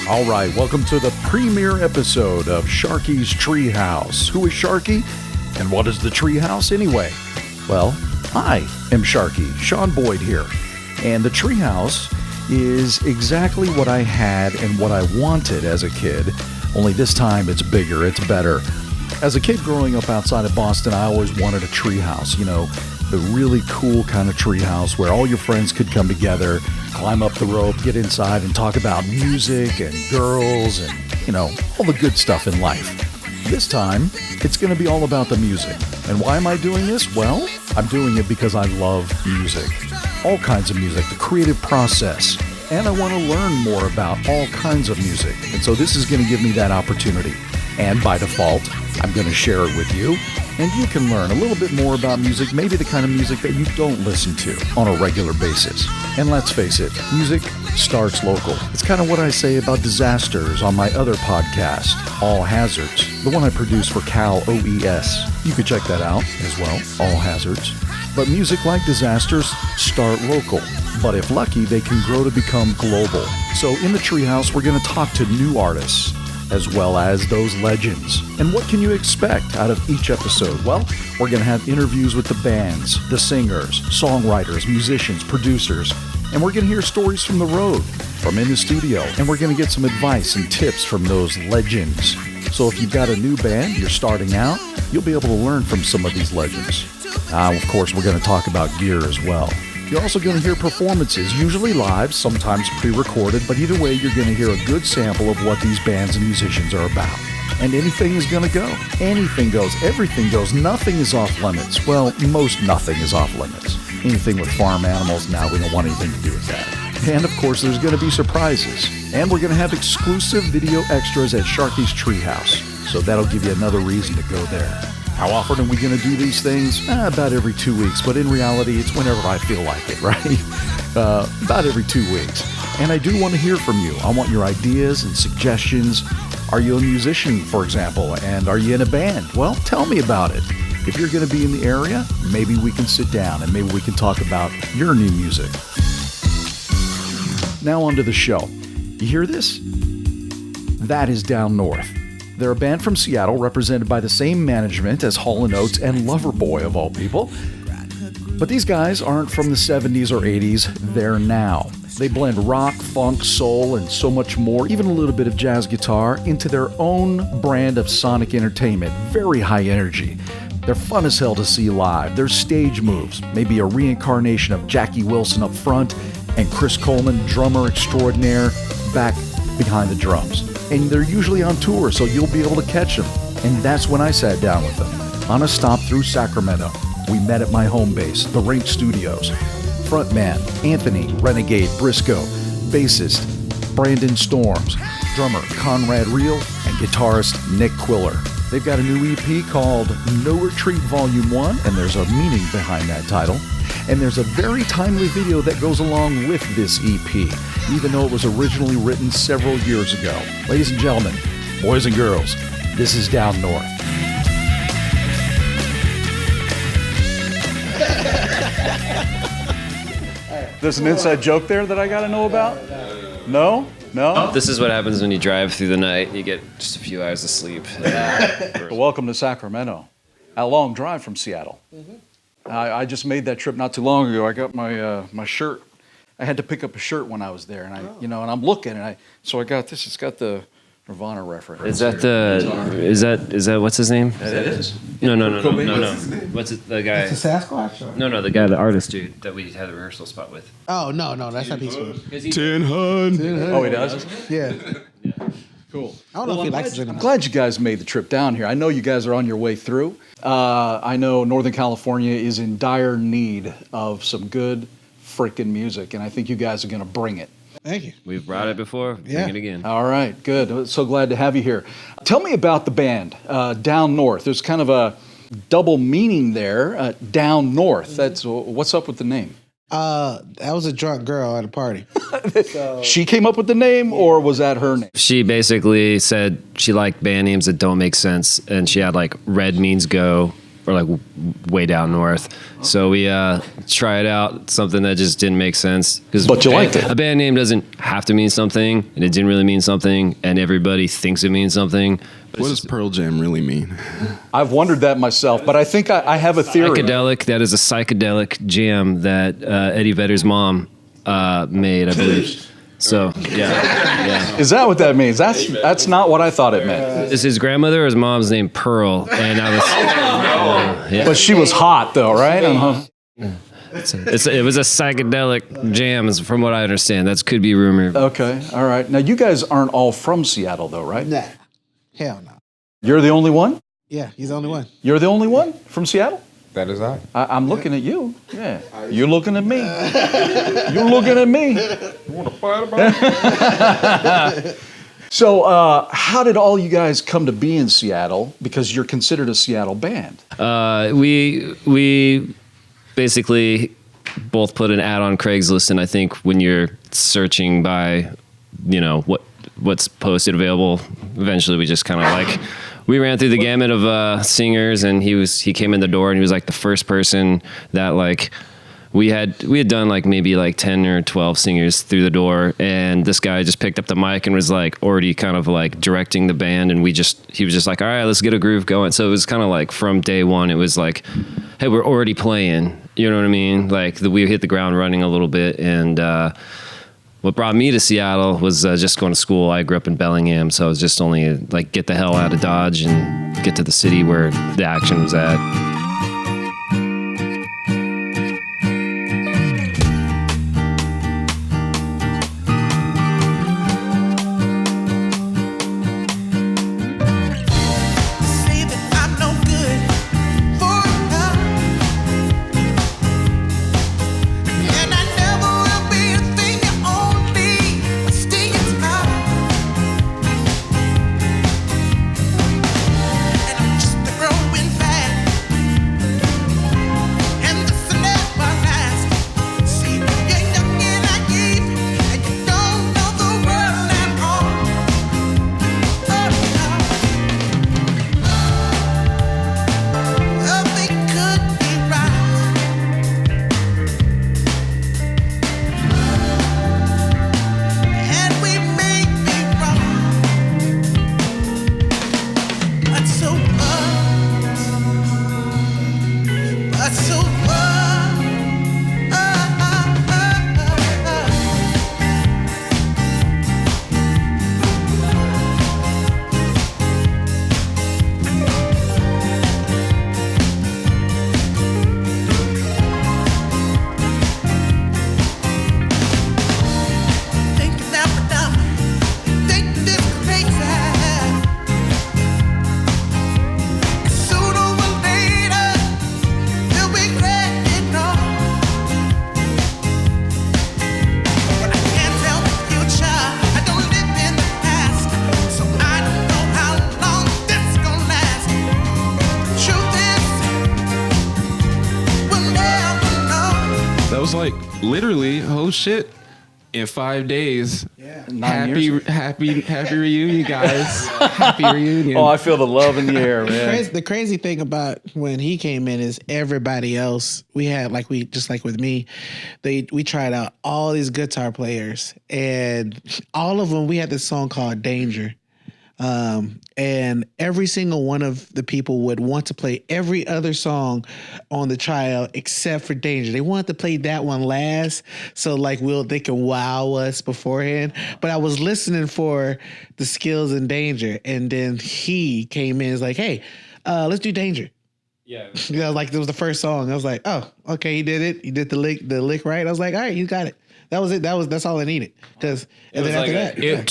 All right, welcome to the premiere episode of Sharky's Treehouse. Who is Sharky, and what is the Treehouse anyway? Well, I am Sharky, Sean Boyd here, and the Treehouse is exactly what I had and what I wanted as a kid, only this time it's bigger, it's better. As a kid growing up outside of Boston, I always wanted a treehouse, you know, the really cool kind of treehouse where all your friends could come together, climb up the rope, get inside and talk about music and girls and, you know, all the good stuff in life. This time, it's going to be all about the music. And why am I doing this? Well, I'm doing it because I love music. All kinds of music, the creative process. And I want to learn more about all kinds of music. And so this is going to give me that opportunity. And by default, I'm going to share it with you. And you can learn a little bit more about music, maybe the kind of music that you don't listen to on a regular basis. And let's face it, music starts local. It's kind of what I say about disasters on my other podcast, All Hazards, the one I produce for Cal OES. You could check that out as well, All Hazards. But music like disasters start local. But if lucky, they can grow to become global. So in the Treehouse, we're going to talk to new artists, as well as those legends. And what can you expect out of each episode? Well, we're going to have interviews with the bands, the singers, songwriters, musicians, producers, and we're going to hear stories from the road, from in the studio, and we're going to get some advice and tips from those legends. So if you've got a new band, you're starting out, you'll be able to learn from some of these legends. Of course, we're going to talk about gear as well. You're also going to hear performances, usually live, sometimes pre-recorded, but either way, you're going to hear a good sample of what these bands and musicians are about. And anything is going to go. Anything goes. Everything goes. Nothing is off limits. Well, most nothing is off limits. Anything with farm animals, now we don't want anything to do with that. And of course, there's going to be surprises. And we're going to have exclusive video extras at Sharky's Treehouse. So that'll give you another reason to go there. How often are we going to do these things? About every 2 weeks, but in reality, it's whenever I feel like it, right? About every 2 weeks. And I do want to hear from you. I want your ideas and suggestions. Are you a musician, for example, and are you in a band? Well, tell me about it. If you're going to be in the area, maybe we can sit down and maybe we can talk about your new music. Now on to the show. You hear this? That is Down North. They're a band from Seattle represented by the same management as Hall & Oates and Loverboy of all people. But these guys aren't from the 70s or 80s, they're now. They blend rock, funk, soul, and so much more, even a little bit of jazz guitar, into their own brand of sonic entertainment. Very high energy. They're fun as hell to see live. Their stage moves, maybe a reincarnation of Jackie Wilson up front and Chris Coleman, drummer extraordinaire, back behind the drums. And they're usually on tour, so you'll be able to catch them. And that's when I sat down with them. On a stop through Sacramento, we met at my home base, the Rink Studios. Frontman Anthony Renegade Briscoe, bassist Brandon Storms, drummer Conrad Reel, and guitarist Nick Quiller. They've got a new EP called No Retreat Volume 1, and there's a meaning behind that title. And there's a very timely video that goes along with this EP, even though it was originally written several years ago. Ladies and gentlemen, boys and girls, this is Down North. There's an inside joke there that I got to know about? No? No? This is what happens when you drive through the night. You get just a few hours of sleep. Welcome to Sacramento. A long drive from Seattle. Mm-hmm. I just made that trip not too long ago. I got my shirt. I had to pick up a shirt when I was there, and and I'm looking, and so I got this. It's got the Nirvana reference. Is that what's his name? That is. No. What's it? The guy. It's a Sasquatch. Or? No, the guy, the artist dude that we had a rehearsal spot with. Oh no, that's not Peace Food. Tin Hun. Oh, he does. Yeah. Cool. I don't know if he likes it. I'm glad you guys made the trip down here. I know you guys are on your way through. I know Northern California is in dire need of some good freaking music, and I think you guys are going to bring it. Thank you. We've brought it before. Bring it again. All right, good. So glad to have you here. Tell me about the band, Down North. There's kind of a double meaning there, Down North. That's what's up with the name? That was a drunk girl at a party. She came up with the name, or was that her name? She basically said she liked band names that don't make sense, and she had like red means go, or like way down north. So we tried out something that just didn't make sense. But you liked it. A band name doesn't have to mean something, and it didn't really mean something, and everybody thinks it means something. What does Pearl Jam really mean? I've wondered that myself, but I think I have a theory. Psychedelic, that is a psychedelic jam that Eddie Vedder's mom made, I believe. So, yeah. Is that what that means? That's not what I thought it meant. Is his grandmother or his mom's name Pearl? And I was... yeah. But she was hot, though, right? It was a psychedelic jam, from what I understand. That could be rumor. Okay, all right. Now, you guys aren't all from Seattle, though, right? Nah. Hell no. You're the only one? Yeah, he's the only one. You're the only one from Seattle? That is I. I'm looking at you. Yeah. You're looking at me. You're looking at me. You want to fight about it? So, how did all you guys come to be in Seattle? Because you're considered a Seattle band. We basically both put an ad on Craigslist, and I think when you're searching by, what's posted available, eventually we just kind of like, we ran through the gamut of singers, and he came in the door, and he was like the first person that like we had done like maybe like 10 or 12 singers through the door, and this guy just picked up the mic and was like already kind of like directing the band, and he was just like, all right, let's get a groove going. So it was kind of like from day one, it was like, hey, we're already playing, you know what I mean? Like we hit the ground running a little bit, and what brought me to Seattle was just going to school. I grew up in Bellingham, so it was just only like get the hell out of Dodge and get to the city where the action was at. Literally, oh shit! In 5 days, happy reunion, guys! Happy reunion! Oh, I feel the love in the air, man. The crazy thing about when he came in is everybody else we had just like with me, we tried out all these guitar players, and all of them we had this song called Danger. And every single one of the people would want to play every other song on the tryout except for Danger. They wanted to play that one last, so like they can wow us beforehand. But I was listening for the skills in Danger, and then he came in and was like, "Hey, let's do Danger." Yeah, like it was the first song. I was like, "Oh, okay, he did it. He did the lick right." I was like, "All right, you got it." That was it. That's all I needed. And then after that,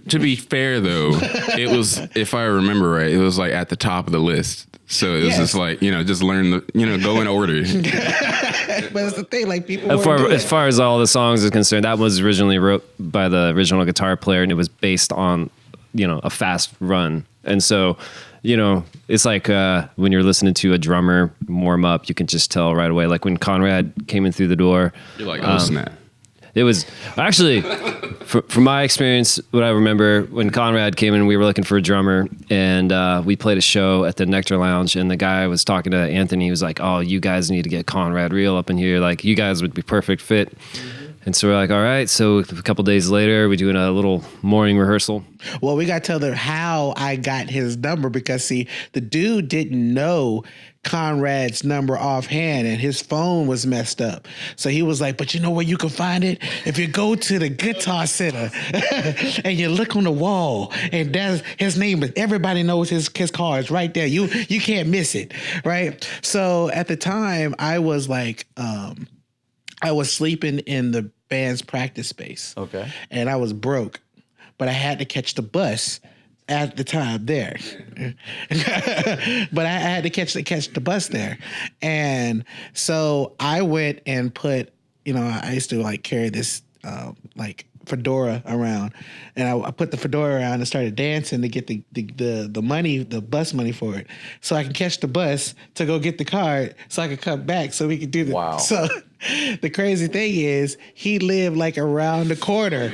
to be fair though, it was, if I remember right, it was like at the top of the list. So it was just like, just learn go in order. But it's the thing, like people. As far as all the songs are concerned, that was originally wrote by the original guitar player, and it was based on, a fast run, and so. It's like when you're listening to a drummer warm up, you can just tell right away. Like when Conrad came in through the door, you're like, oh snap. It was actually, from my experience, what I remember when Conrad came in, we were looking for a drummer, and we played a show at the Nectar Lounge, and the guy was talking to Anthony. He was like, "Oh, you guys need to get Conrad Real up in here. Like, you guys would be perfect fit." And so we're like, all right. So a couple days later, we're doing a little morning rehearsal. Well, we got to tell them how I got his number because, see, the dude didn't know Conrad's number offhand and his phone was messed up. So he was like, but you know where you can find it? If you go to the Guitar Center and you look on the wall and that's his name, everybody knows his car is right there. You can't miss it, right? So at the time, I was like, I was sleeping in the band's practice space. Okay. And I was broke, but I had to catch the bus at the time there. But I had to catch the bus there. And so I went and put, I used to like carry this fedora around, and I put the fedora around and started dancing to get the money, the bus money for it, so I can catch the bus to go get the card, so I could come back, so we could do the. Wow. So the crazy thing is, he lived like around the corner.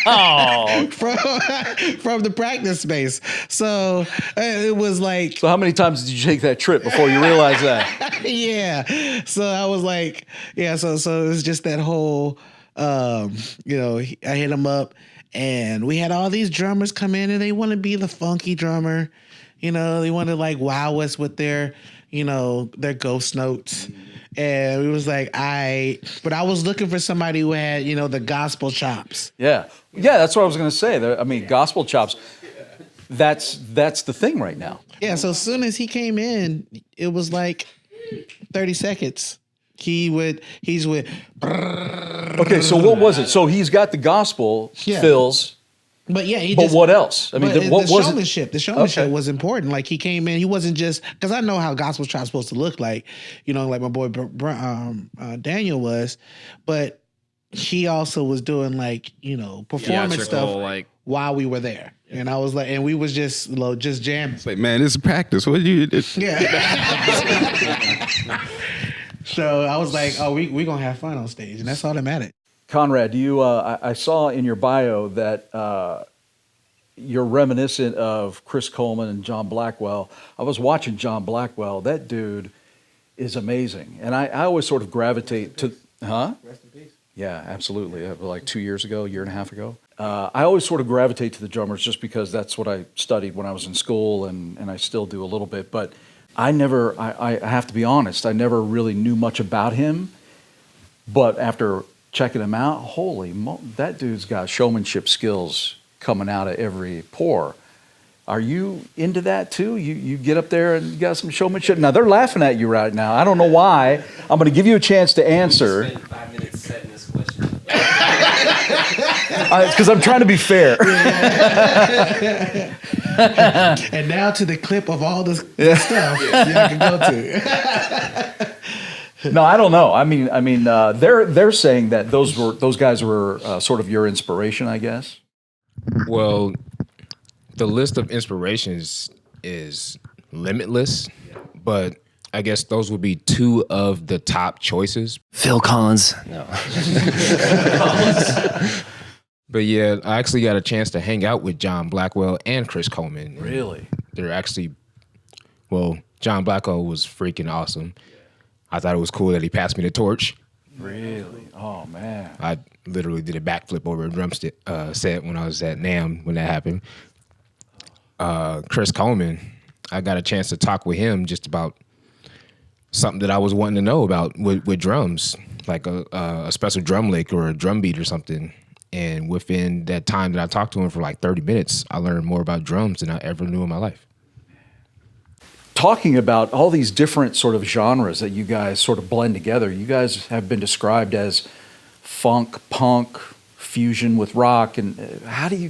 Oh. from the practice space. So it was like. So how many times did you take that trip before you realized that? Yeah. So I was like, yeah. So it was just that whole. I hit him up, and we had all these drummers come in, and they want to be the funky drummer. They want to like wow us with their ghost notes. And we was like, but I was looking for somebody who had, the gospel chops. Yeah. Yeah, that's what I was going to say. Gospel chops, that's the thing right now. Yeah, so as soon as he came in, it was like 30 seconds. He's with. Okay, so what was it? So he's got the gospel fills. But yeah, but what else? I mean, what was showmanship? The showmanship was important. Like, he came in, he wasn't just, because I know how gospel chop's supposed to look like, like my boy Daniel was, but he also was doing like performance stuff while we were there, and I was like, and we was just jamming. It's like, man, this is practice. What you? Yeah. So I was like, oh, we gonna have fun on stage, and that's all that mattered. Conrad, I saw in your bio that you're reminiscent of Chris Coleman and John Blackwell. I was watching John Blackwell. That dude is amazing. And I always sort of gravitate to, huh? Rest in peace. Yeah, absolutely. Like 2 years ago, year and a half ago. I always sort of gravitate to the drummers just because that's what I studied when I was in school, and I still do a little bit. But I have to be honest, I never really knew much about him. But after checking him out, that dude's got showmanship skills coming out of every pore. Are you into that too? You get up there and you got some showmanship? Now, they're laughing at you right now. I don't know why. I'm going to give you a chance to answer. Spend 5 minutes setting this question. It's because I'm trying to be fair. And now to the clip of all this stuff y'all can go to. No, I don't know. I mean, they're saying that those guys were sort of your inspiration, I guess. Well, the list of inspirations is limitless, but I guess those would be two of the top choices. Phil Collins. No. But yeah, I actually got a chance to hang out with John Blackwell and Chris Coleman. Really? They're actually, John Blackwell was freaking awesome. I thought it was cool that he passed me the torch. Really? Oh, man. I literally did a backflip over a drum set when I was at NAMM when that happened. Chris Coleman, I got a chance to talk with him just about something that I was wanting to know about with drums, like a special drum lick or a drum beat or something. And within that time that I talked to him for like 30 minutes, I learned more about drums than I ever knew in my life. Talking about all these different sort of genres that you guys sort of blend together, you guys have been described as funk, punk, fusion with rock. And how do you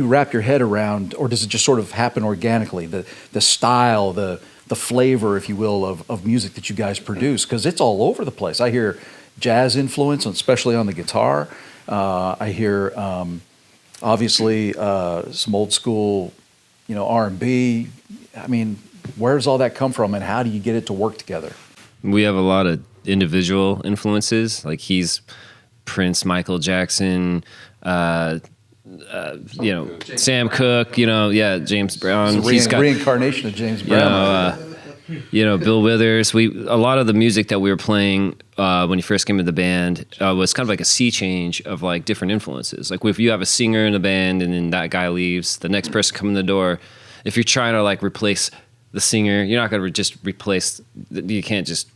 wrap your head around, or does it just sort of happen organically, the style, the flavor, if you will, of music that you guys produce? Because it's all over the place. I hear jazz influence, especially on the guitar. I hear, obviously, some old school, R&B. I mean, where does all that come from, and how do you get it to work together? We have a lot of individual influences. Like he's Prince, Michael Jackson, Sam Cooke, James Brown. It's a reincarnation of James Brown. Bill Withers. A lot of the music that we were playing when he first came into the band was kind of like a sea change of like different influences. Like if you have a singer in a band and then that guy leaves, the next person coming in the door, if you're trying to like replace the singer, you're not going to just replace. You can't just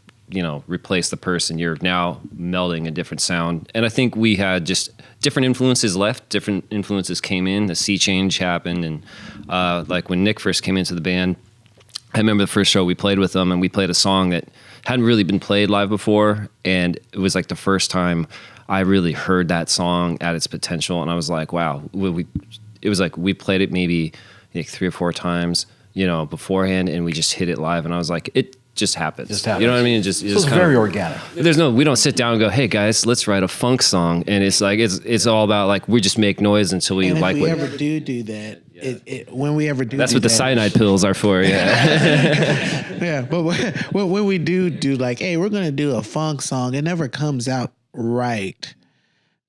replace the person. You're now melding a different sound. And I think we had just different influences left, different influences came in, the sea change happened. And like when Nick first came into the band, I remember the first show we played with them, and we played a song that hadn't really been played live before. And it was like the first time I really heard that song at its potential. And I was like, wow, it was like we played it maybe like 3 or 4 times, beforehand, and we just hit it live. And I was like, it just happened. Just happens. You know what I mean? It's very organic. We don't sit down and go, hey guys, let's write a funk song. And it's like, it's all about like, we just make noise until we and like if we what. ever do that, when we ever do That's do what the that, cyanide pills are for, yeah. Yeah, but when we do like, hey, we're going to do a funk song, it never comes out right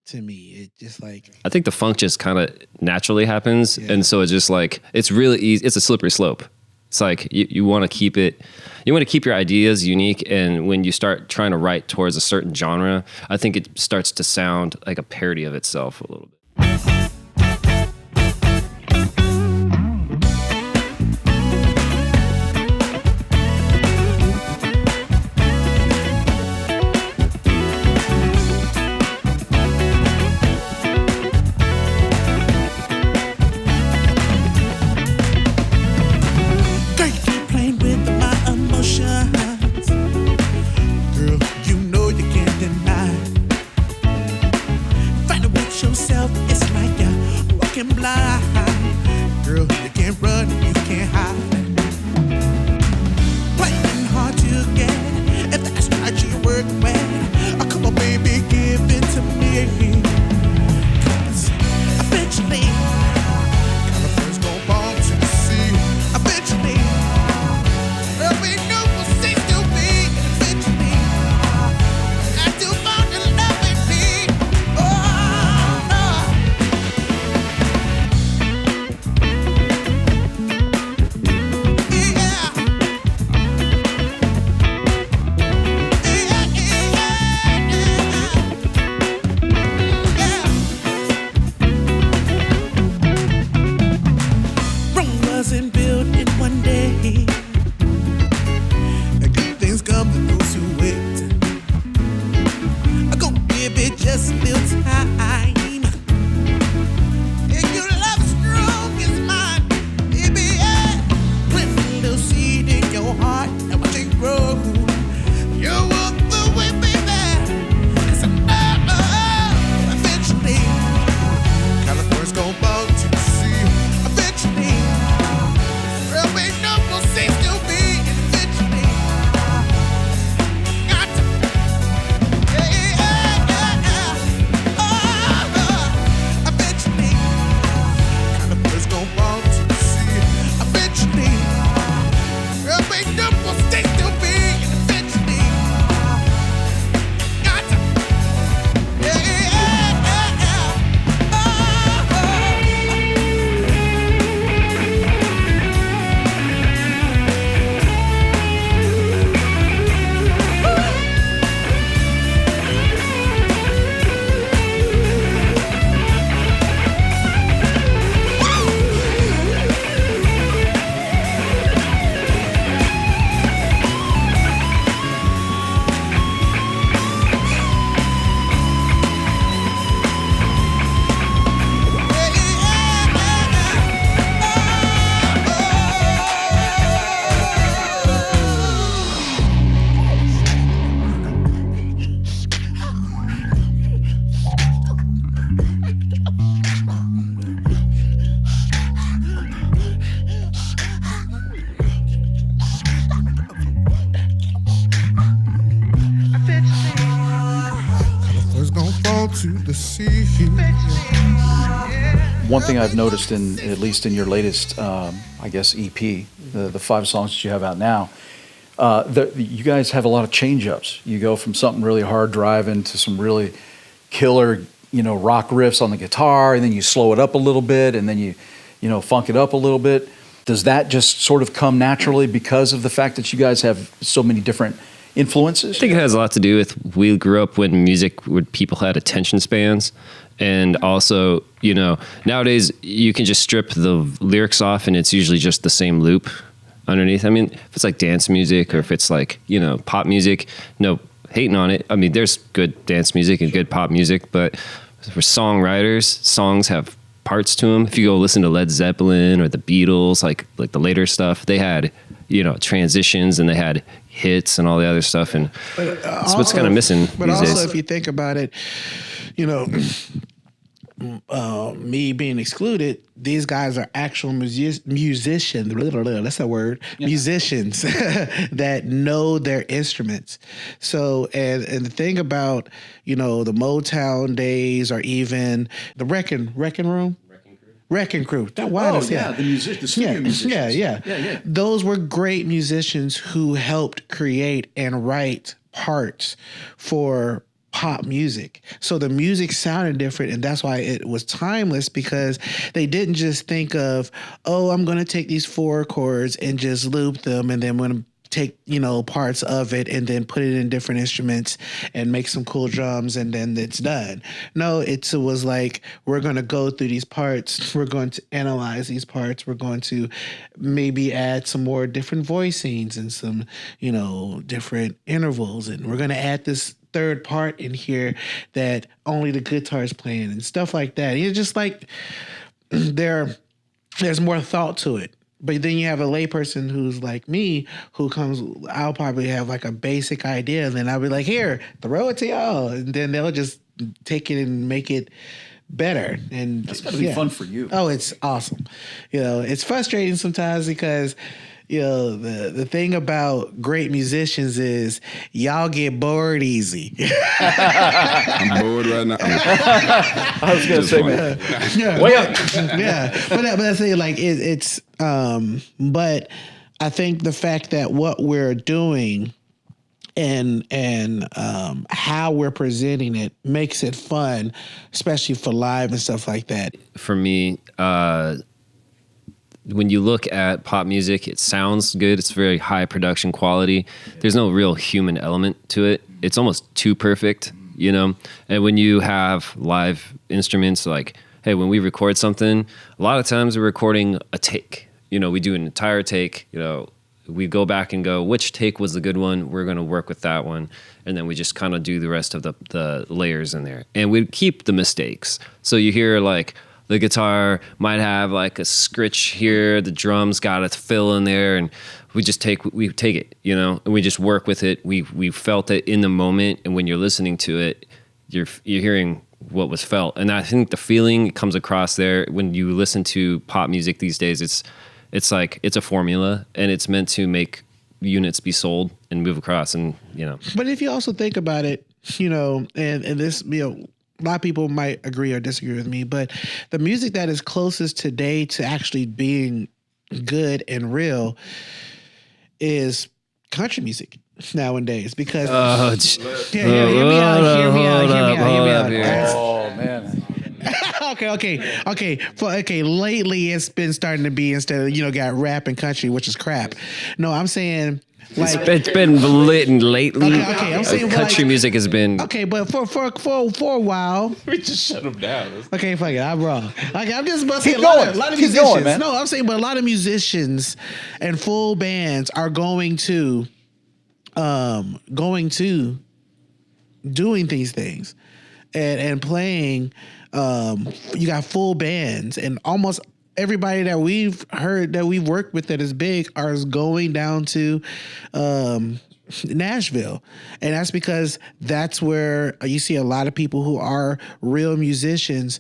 to me. It just like, I think the funk just kind of naturally happens. Yeah. And so it's just like, it's really easy. It's a slippery slope. It's like you want to keep it, you want to keep your ideas unique. And when you start trying to write towards a certain genre, I think it starts to sound like a parody of itself a little bit. One thing I've noticed at least in your latest, I guess, EP, the 5 songs that you have out now, You guys have a lot of change-ups. You go from something really hard driving to some really killer, rock riffs on the guitar, and then you slow it up a little bit, and then you funk it up a little bit. Does that just sort of come naturally because of the fact that you guys have so many different influences? I think it has a lot to do with we grew up when people had attention spans. And also, nowadays you can just strip the lyrics off and it's usually just the same loop underneath. I mean, if it's like dance music or if it's like, pop music, no hating on it. I mean, there's good dance music and good pop music, but for songwriters, songs have parts to them. If you go listen to Led Zeppelin or the Beatles, like the later stuff, they had, transitions and they had hits and all the other stuff. And that's what's kind of missing but these also, days. if you think about it, me being excluded, these guys are actual musicians. That's a word. Yeah. Musicians that know their instruments. So, and the thing about, the Motown days or even the Wrecking Room. Wrecking Crew. The studio musicians. Yeah. Those were great musicians who helped create and write parts for pop music. So the music sounded different, and that's why it was timeless, because they didn't just think of, I'm going to take these 4 chords and just loop them, and then I'm going to take, parts of it and then put it in different instruments and make some cool drums, and then it's done. No, it was like, we're going to go through these parts. We're going to analyze these parts. We're going to maybe add some more different voicings and some, different intervals. And we're going to add this third part in here that only the guitar is playing and stuff like that. It's just like there's more thought to it. But then you have a layperson who's like me, who comes, I'll probably have like a basic idea, and then I'll be like, here, throw it to y'all. And then they'll just take it and make it better. And that's gotta be fun for you. Oh, it's awesome. It's frustrating sometimes because the thing about great musicians is y'all get bored easy. I'm bored right now. I was gonna say, man. Yeah. Way up. Yeah. But I say, like, it's but I think the fact that what we're doing and how we're presenting it makes it fun, especially for live and stuff like that. For me, when you look at pop music, it sounds good. It's very high production quality. There's no real human element to it. It's almost too perfect, And when you have live instruments, like, hey, when we record something, a lot of times we're recording a take. We do an entire take. We go back and go, which take was the good one? We're going to work with that one. And then we just kind of do the rest of the layers in there. And we keep the mistakes. So you hear, like, the guitar might have like a scritch here. The drums got a fill in there, and we take it, and we just work with it. We felt it in the moment, and when you're listening to it, you're hearing what was felt. And I think the feeling comes across there when you listen to pop music these days. It's like it's a formula, and it's meant to make units be sold and move across, and But if you also think about it, and this, a lot of people might agree or disagree with me, but the music that is closest today to actually being good and real is country music nowadays, because hear me out. Oh man. Okay. Lately, it's been starting to be, instead of got rap and country, which is crap. No, I'm saying, like, it's been lit lately. Okay, I'm saying, country music has been but for a while. We just shut them down. Okay, fuck it, I'm wrong. I'm just about to say Keep a lot going. of Keep musicians. going, man. No, I'm saying, but a lot of musicians and full bands are going to doing these things and playing. You got full bands, and almost everybody that we've heard that we've worked with that is big are going down to Nashville. And that's because that's where you see a lot of people who are real musicians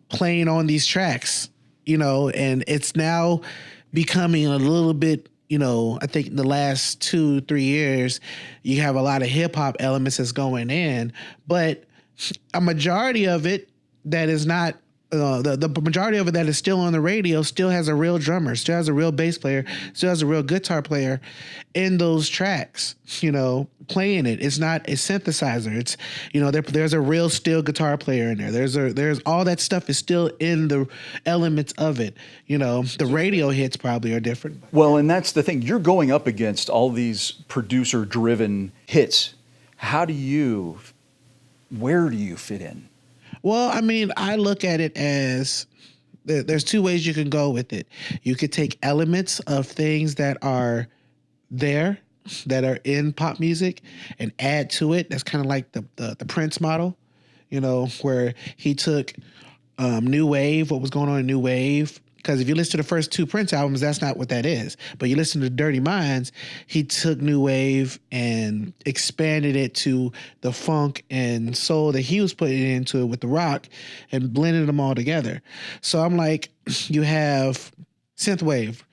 playing on these tracks, and it's now becoming a little bit, I think in the last 2-3 years, you have a lot of hip hop elements that's going in, but a majority of it that is not the majority of it that is still on the radio still has a real drummer, still has a real bass player, still has a real guitar player in those tracks, playing it. It's not a synthesizer. It's, there's a real steel guitar player in there. There's all that stuff is still in the elements of it. The radio hits probably are different. Well, and that's the thing. You're going up against all these producer-driven hits. Where do you fit in? Well, I mean, I look at it as there's two ways you can go with it. You could take elements of things that are there, that are in pop music, and add to it. That's kind of like the Prince model, where he took New Wave, what was going on in New Wave. Because if you listen to the first two Prince albums, that's not what that is. But you listen to Dirty Minds, he took New Wave and expanded it to the funk and soul that he was putting into it with the rock and blended them all together. So I'm like, you have synthwave.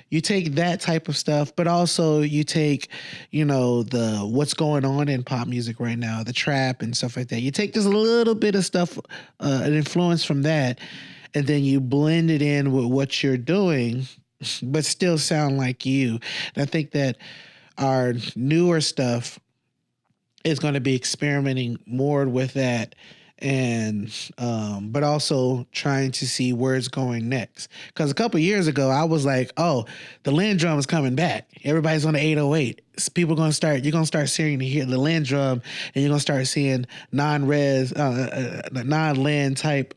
You take that type of stuff, but also you take, the what's going on in pop music right now, the trap and stuff like that. You take just a little bit of stuff, an influence from that, and then you blend it in with what you're doing, but still sound like you. And I think that our newer stuff is going to be experimenting more with that, and but also trying to see where it's going next. Because a couple of years ago, I was like, oh, the Linn drum is coming back. Everybody's on the 808. You're going to start seeing the Linn drum, and you're going to start seeing non-Linn type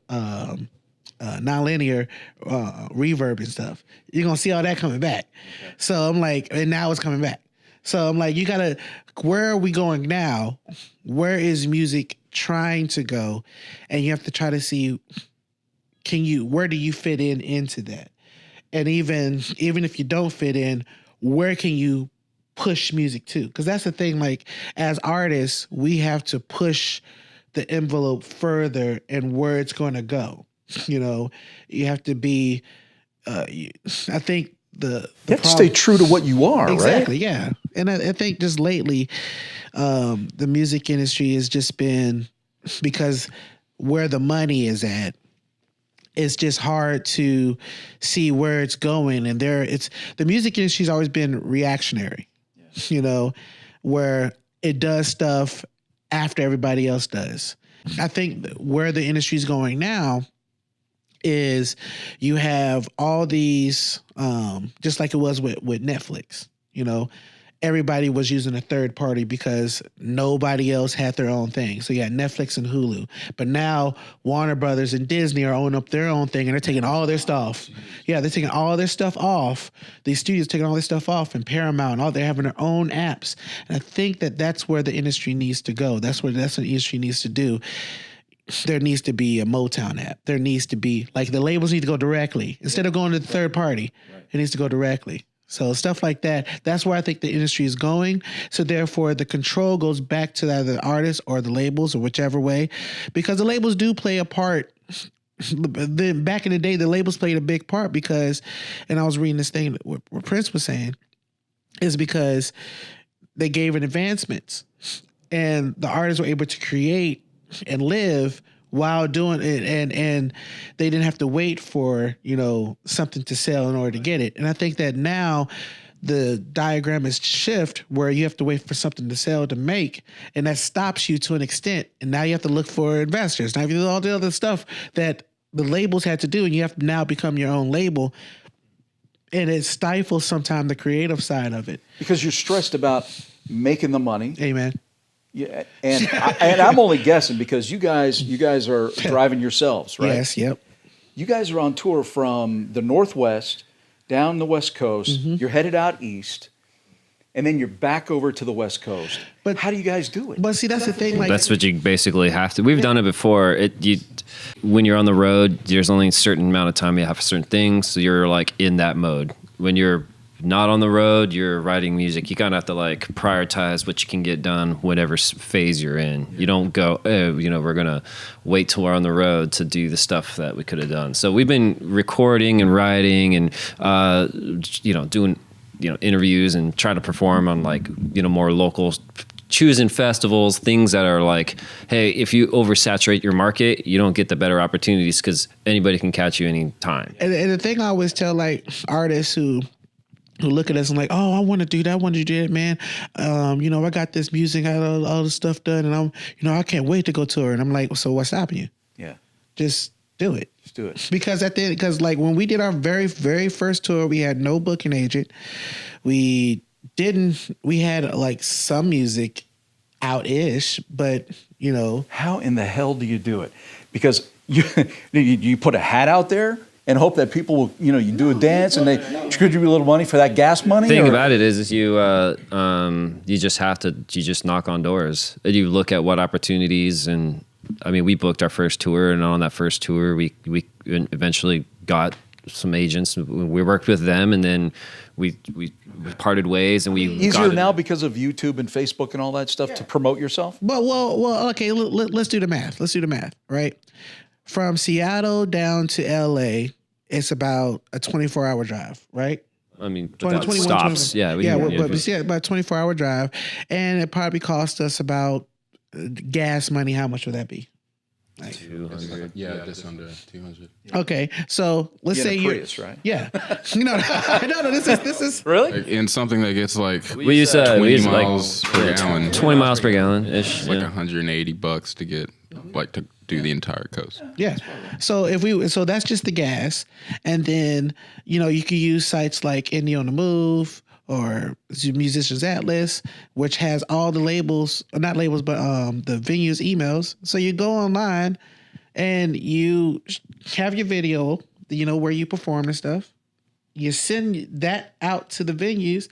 nonlinear reverb and stuff. You're going to see all that coming back. Okay. So I'm like, and now it's coming back. So I'm like, where are we going now? Where is music trying to go? And you have to try to see, where do you fit into that? And even if you don't fit in, where can you push music to? Because that's the thing, like, as artists, we have to push the envelope further and where it's going to go. You have to be, I think you have to stay true to what you are, exactly, right? Yeah. And I think just lately, the music industry has just been, because where the money is at, it's just hard to see where it's going. And the music industry's always been reactionary, where it does stuff after everybody else does. I think where the industry's going now is you have all these, just like it was with Netflix, everybody was using a third party because nobody else had their own thing. So you had Netflix and Hulu. But now Warner Brothers and Disney are owning up their own thing, and they're taking all their stuff. Yeah, they're taking all their stuff off. These studios taking all their stuff off, and Paramount, they're having their own apps. And I think that's where the industry needs to go. That's what the industry needs to do. There needs to be a Motown app. There needs to be, like, the labels need to go directly. Instead of going to the third party, it needs to go directly. So stuff like that, that's where I think the industry is going. So therefore, the control goes back to either the artists or the labels, or whichever way, because the labels do play a part. Then back in the day, the labels played a big part because, and I was reading this thing, what Prince was saying, is because they gave it advancements, and the artists were able to create and live while doing it, and they didn't have to wait for something to sell in order to get it. And I think that now the diagram is shift where you have to wait for something to sell to make, and that stops you to an extent. And now you have to look for investors. Now you do all the other stuff that the labels had to do, and you have to now become your own label. And it stifles sometimes the creative side of it because you're stressed about making the money. Amen. Yeah, and I'm only guessing because you guys are driving yourselves, right? Yes, yep. You guys are on tour from the Northwest down the West Coast. Mm-hmm. You're headed out east, and then you're back over to the West Coast. But how do you guys do it? But see, that's the thing. Like, that's what you basically have to. We've done it before. When you're on the road, there's only a certain amount of time you have for certain things, so you're like in that mode. When you're not on the road, you're writing music. You kind of have to like prioritize what you can get done, whatever phase you're in. You don't go, we're going to wait till we're on the road to do the stuff that we could have done. So we've been recording and writing and, doing, interviews and trying to perform on like, more local choosing festivals, things that are like, hey, if you oversaturate your market, you don't get the better opportunities because anybody can catch you anytime. And the thing I always tell like artists who look at us and like, oh, I want to do that. I want to do that, man. I got this music, I got all this stuff done, and I can't wait to go tour. And I'm like, so what's stopping you? Yeah. Just do it. Just do it. Because like when we did our very, very first tour, we had no booking agent. We had like some music out-ish, but How in the hell do you do it? Because you put a hat out there and hope that people will, you do a dance and they contribute a little money for that gas money? The thing about it is you just knock on doors. You look at what opportunities, and I mean, we booked our first tour, and on that first tour, we eventually got some agents. We worked with them, and then we parted ways, and we easier now because of YouTube and Facebook and all that stuff to promote yourself. Well. Okay, let's do the math. Right, from Seattle down to LA, it's about a 24-hour drive, right? I mean, 21 stops. 20, Yeah, about a 24-hour drive, and it probably cost us about gas money. How much would that be? Like 200. Yeah, just under 200. Okay, so let's say you, Prius, right? yeah, no, this is Really? Like, in something that gets like We use 20 like miles per gallon. 20 miles per gallon ish. Like $180 to get to do the entire coast. yeah. So that's just the gas, and then you could use sites like Indie on the Move or Musicians Atlas, which has all the labels, not labels, but the venues' emails. So you go online and you have your video, where you perform and stuff. You send that out to the venues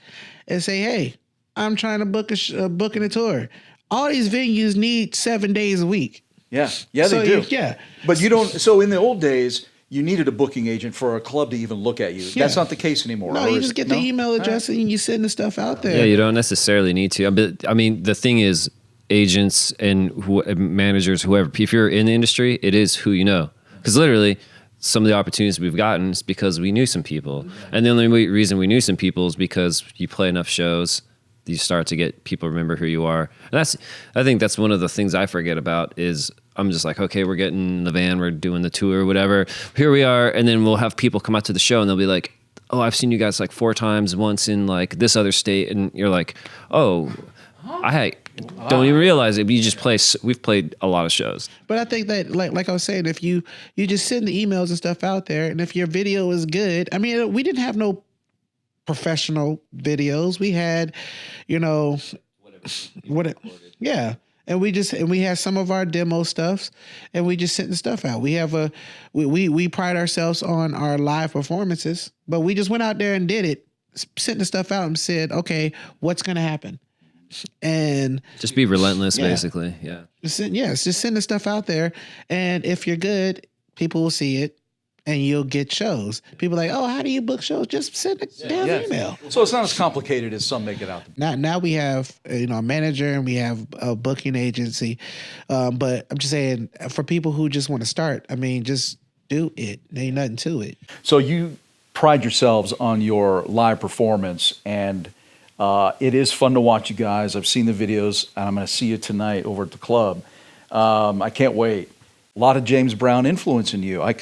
and say, hey, I'm trying to book a tour. All these venues need 7 days a week. Yeah, they do. Yeah. But you don't. So in the old days, you needed a booking agent for a club to even look at you. Yeah. That's not the case anymore. No, you just get the email address and you send the stuff out there. Yeah, you don't necessarily need to. But I mean, the thing is, agents and managers, whoever, if you're in the industry, it is who you know. Because literally, some of the opportunities we've gotten is because we knew some people. And the only reason we knew some people is because you play enough shows, you start to get people remember who you are. And I think that's one of the things I forget about is I'm just like, okay, we're getting in the van, we're doing the tour, whatever. Here we are. And then we'll have people come out to the show and they'll be like, oh, I've seen you guys like 4 times, once in like this other state. And you're like, oh, I don't even realize it. We've played a lot of shows. But I think that, like I was saying, if you just send the emails and stuff out there, and if your video is good, I mean, we didn't have no professional videos. We had, yeah. And we had some of our demo stuffs, and we just sent the stuff out. We pride ourselves on our live performances, but we just went out there and did it, sent the stuff out and said, okay, what's going to happen? And just be relentless, basically. Yeah. Just send the stuff out there. And if you're good, people will see it and you'll get shows. People are like, oh, how do you book shows? Just send a damn email. So it's not as complicated as some make it out. Now we have a manager and we have a booking agency. But I'm just saying, for people who just want to start, I mean, just do it. There ain't nothing to it. So you pride yourselves on your live performance, and it is fun to watch you guys. I've seen the videos, and I'm going to see you tonight over at the club. I can't wait. A lot of James Brown influence in you. I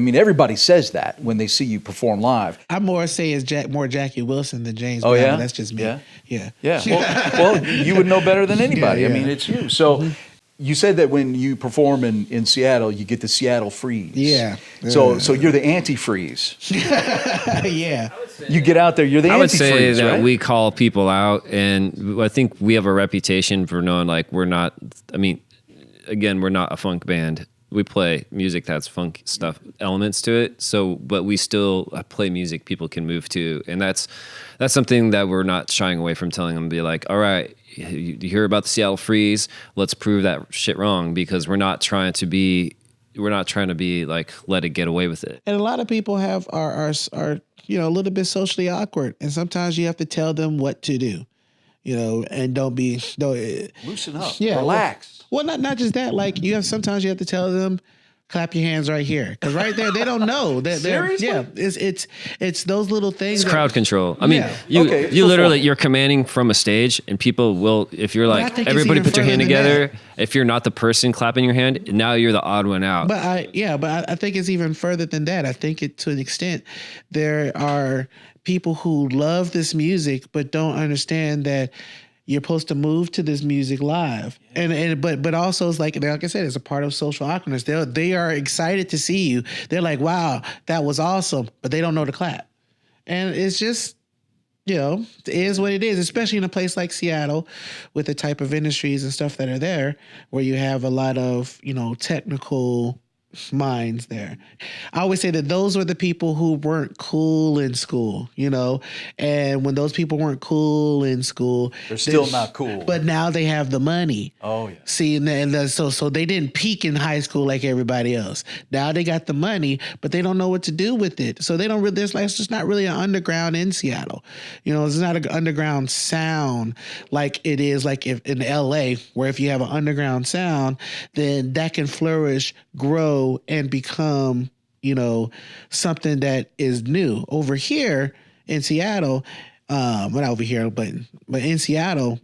mean, everybody says that when they see you perform live. I more say it's more Jackie Wilson than James Brown. Yeah? That's just me. Yeah. Well, you would know better than anybody. Yeah. I mean, it's you. So you said that when you perform in Seattle, you get the Seattle freeze. Yeah. So you're the anti-freeze. Yeah. You get out there, you're the anti-freeze, I would say that right? we call people out, and I think we have a reputation for knowing like we're not, I mean, again, we're not a funk band. We play music that's funk stuff, elements to it. So, but we still play music people can move to, and that's something that we're not shying away from telling them. Be like, all right, you hear about the Seattle freeze? Let's prove that shit wrong, because we're not trying to be like let it get away with it. And a lot of people are a little bit socially awkward, and sometimes you have to tell them what to do, and don't loosen up, yeah, relax. Well, not just that. Like sometimes you have to tell them Clap your hands right here, because right there they don't know that. Seriously? Yeah, it's those little things. It's crowd control. I mean, Yeah. you literally you're commanding from a stage, and people will, if you're I like think it's everybody even put your hand further than together. If you're not the person clapping your hand, now you're the odd one out. But I think it's even further than that. I think it, to an extent, there are people who love this music but don't understand that you're supposed to move to this music live, but also it's like I said, it's a part of social awkwardness. They are excited to see you. They're like, wow, that was awesome, but they don't know to clap, and it's just, it is what it is. Especially in a place like Seattle, with the type of industries and stuff that are there, where you have a lot of technical minds there. I always say that those were the people who weren't cool in school, and when those people weren't cool in school, They're still not cool. but now they have the money. Oh, yeah. See, so they didn't peak in high school like everybody else. Now they got the money, but they don't know what to do with it. So they don't really. There's just not really an underground in Seattle. It's not an underground sound like it is like if in L.A., where if you have an underground sound, then that can flourish, grow, and become something that is new. Over here in Seattle, not over here, but in Seattle,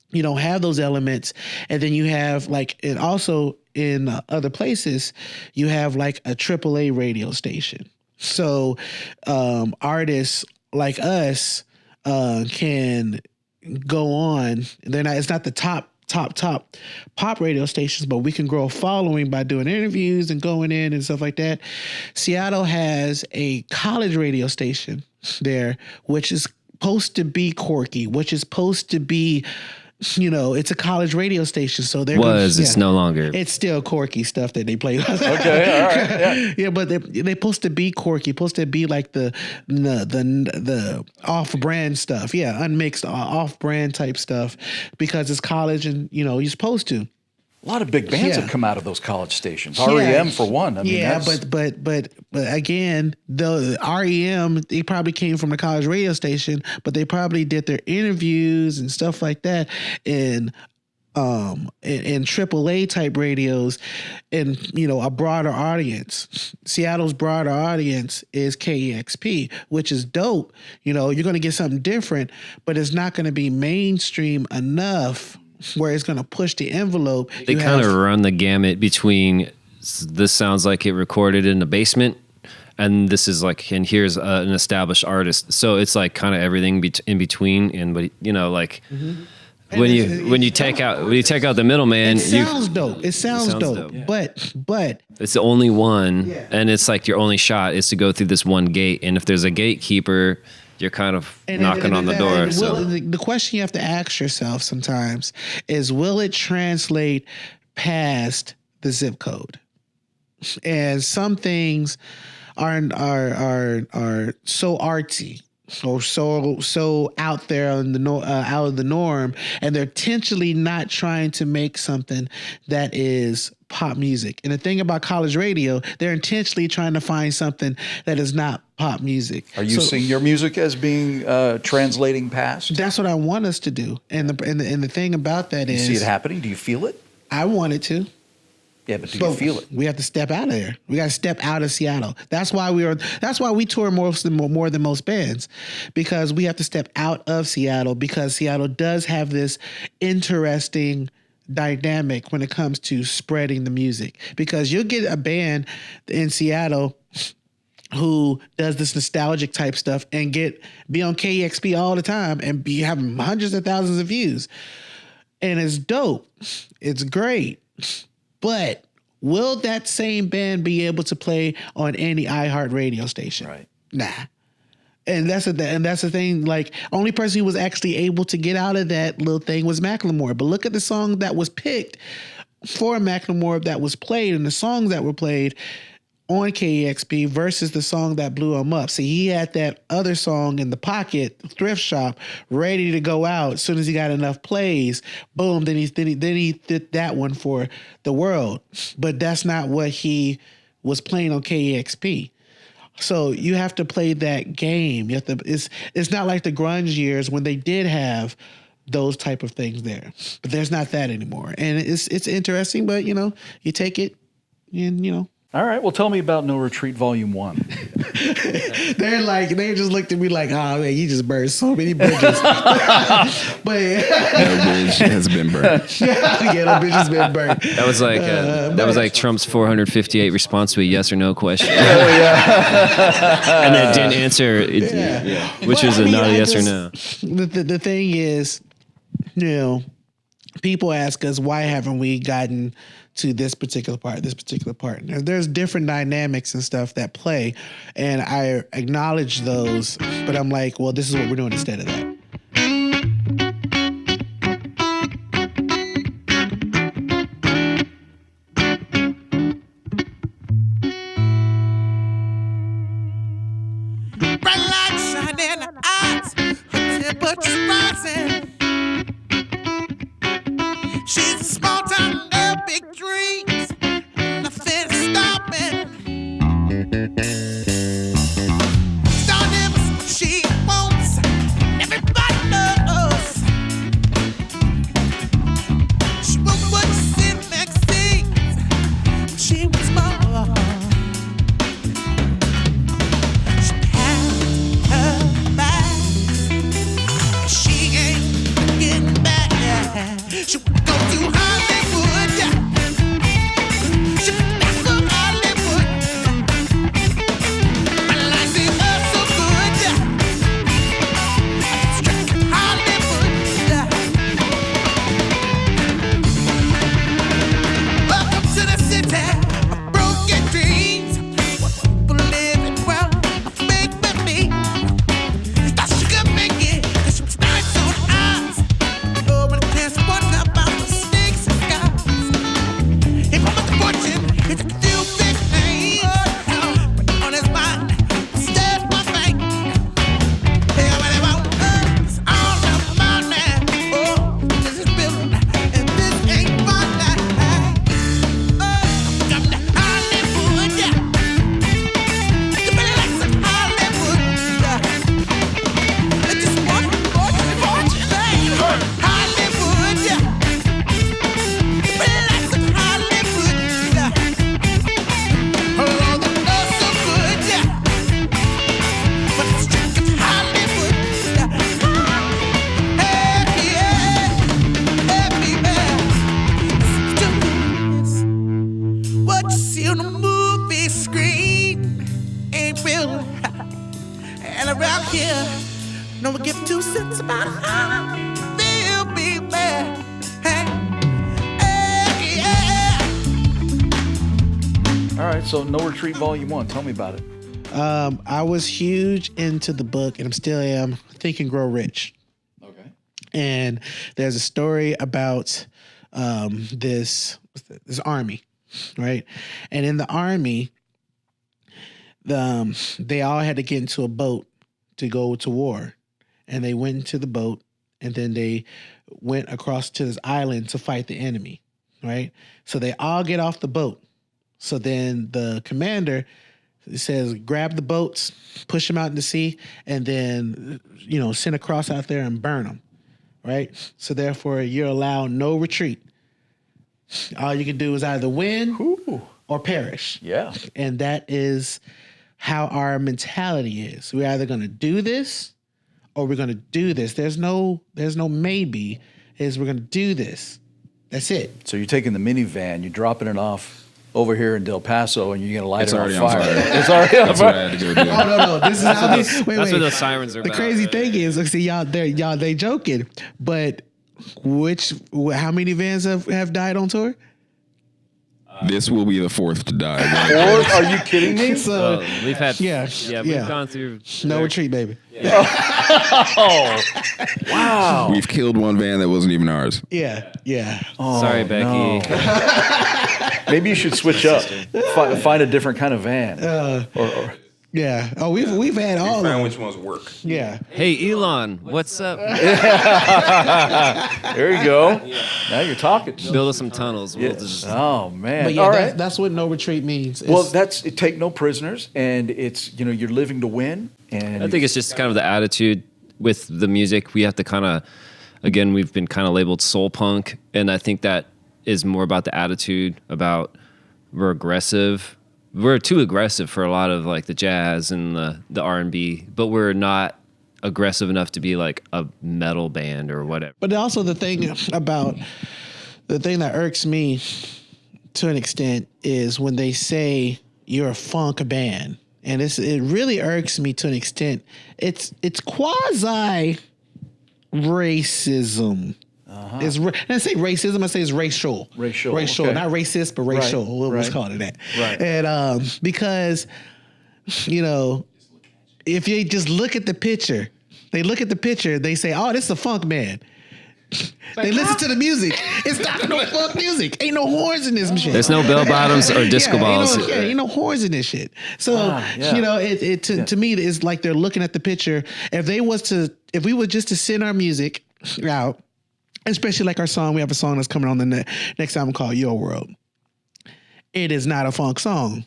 you don't have those elements. And then you have and also in other places, you have like a AAA radio station. So artists like us can go on. It's not the top pop radio stations, but we can grow a following by doing interviews and going in and stuff like that. Seattle has a college radio station there, which is supposed to be quirky, which is supposed to be, it's a college radio station. So it's no longer. It's still quirky stuff that they play. Okay, all right, yeah. But they're supposed to be quirky, supposed to be like the off-brand stuff. Yeah, unmixed, off-brand type stuff, because it's college and, you're supposed to. A lot of big bands have come out of those college stations. REM for one. I mean, but again, the REM, they probably came from the college radio station, but they probably did their interviews and stuff like that in AAA type radios, and a broader audience. Seattle's broader audience is KEXP, which is dope. You're going to get something different, but it's not going to be mainstream enough where it's going to push the envelope. They kind of run the gamut between this sounds like it recorded in the basement, and this is like, and here's an established artist. So it's like kind of everything in between. And but when you take out the middleman, it sounds dope. It sounds dope. Yeah. But it's the only one, and it's like your only shot is to go through this one gate. And if there's a gatekeeper, you're kind of knocking on the door. So the question you have to ask yourself sometimes is, will it translate past the zip code? And some things are so artsy or so out there on the out of the norm, and they're intentionally not trying to make something that is pop music. And the thing about college radio, they're intentionally trying to find something that is not pop music. Are you seeing your music as being translating past? That's what I want us to do. And the thing about that is, you see it happening? Do you feel it? I want it to. Yeah, but do you feel it? We have to step out of there. We got to step out of Seattle. That's why we tour more than most bands, because we have to step out of Seattle, because Seattle does have this interesting dynamic when it comes to spreading the music. Because you'll get a band in Seattle who does this nostalgic type stuff and be on KEXP all the time and be having hundreds of thousands of views. And it's dope. It's great. But will that same band be able to play on any iHeart radio station? Right. Nah. And that's the thing. Like, only person who was actually able to get out of that little thing was Macklemore. But look at the song that was picked for Macklemore that was played, and the songs that were played on KEXP versus the song that blew him up. See, he had that other song in the pocket, Thrift Shop, ready to go out as soon as he got enough plays. Boom, then he did that one for the world. But that's not what he was playing on KEXP. So you have to play that game. You have to. It's not like the grunge years when they did have those type of things there, but there's not that anymore. And it's interesting, but you take it. and All right. Well, tell me about No Retreat Volume 1. they just looked at me like, oh man, you just burned so many bridges. But No bridge has been burned. yeah, the bridge has been burnt. That was like Trump's 458 response to a yes or no question. And it didn't answer, which was not a yes or no. The thing is, people ask us, why haven't we gotten to this particular part? Now, there's different dynamics and stuff that play, and I acknowledge those, but I'm like, well, this is what we're doing instead of that. Bright light shining in her eyes, her temperature's rising. She's a small town girl, big dreams, nothing stopping. Starting with what she wants, everybody knows. She was what you see in magazines, she was more. She had her back, she ain't getting back. She would go to Hollywood. She would back to Hollywood. My life is so good. Straight to Hollywood. Welcome to the city of broken dreams. What people living well, make believe. Thought she could make it, 'cause she was nice on eyes. Oh, but there's one about the snakes and skies. If I'm a fortune, it's a few big names. But on his mind, stays one thing. Hey, what they want is all about that. Oh, this is building, and this ain't fun. Oh, come to Hollywood, yeah. You better like some Hollywood, yeah. It's just one fortune, hey. Hollywood, yeah. You better like some Hollywood, yeah. Oh, the love's so good, yeah. But it's just Hollywood, yeah. Happy, what you see on the movie screen ain't real. And around here, no one give 2 cents about how I feel, baby. Hey, yeah. All right. So No Retreat Volume 1. Tell me about it. I was huge into the book, and I still am, Think and Grow Rich. Okay. And there's a story about this army, right? And in the army, they all had to get into a boat to go to war. And they went into the boat, and then they went across to this island to fight the enemy, right? So they all get off the boat. So then the commander says, grab the boats, push them out in the sea, and then, send a cross out there and burn them, right? So therefore, you're allowed no retreat. All you can do is either win or perish. Yeah. And that is how our mentality is. We're either going to do this or we're going to do this. There's no maybe. We're going to do this. That's it. So you're taking the minivan, you're dropping it off over here in Del Paso, and you're going to light It's it on already on fire. fire. It's already on That's what I fire. had to go do. Oh no! This is how That's what those sirens are The about. crazy thing is, look, see y'all, they joking, but how many vans have died on tour? This will be the 4th to die. Or are you kidding me? So We've had, Yeah, we've yeah. gone through. no retreat, baby. Oh, wow. We've killed one van that wasn't even ours. Yeah. Sorry, Becky. Maybe you should switch up. Find a different kind of van. Or Yeah. Oh, we've had all of them. which ones work. Yeah. Hey, Elon, what's up? there you go. Now you're talking. Build us some tunnels. We'll just, Oh man. But yeah, All right. that's what no retreat means. Well, It's- take no prisoners, and it's you're living to win. And I think it's just kind of the attitude with the music. We have to kind of, again, we've been kind of labeled soul punk, and I think that is more about the attitude, about we're aggressive. We're too aggressive for a lot of like the jazz and the R&B, but we're not aggressive enough to be like a metal band or whatever. But also the thing that irks me to an extent is when they say you're a funk band. And it really irks me to an extent. It's quasi racism. I say racism. I say it's racial. Racial. Okay. Not racist, but racial. We'll call it that. Right. And because if you just look at the picture, they say, "Oh, this is a funk band." They listen to the music. It's not no funk music. Ain't no horns in this shit. There's no bell bottoms or disco balls. Ain't no horns in this shit. So to me, it's like they're looking at the picture. If we were just to send our music out, especially like our song, we have a song that's coming on the next album called Your World. It is not a funk song.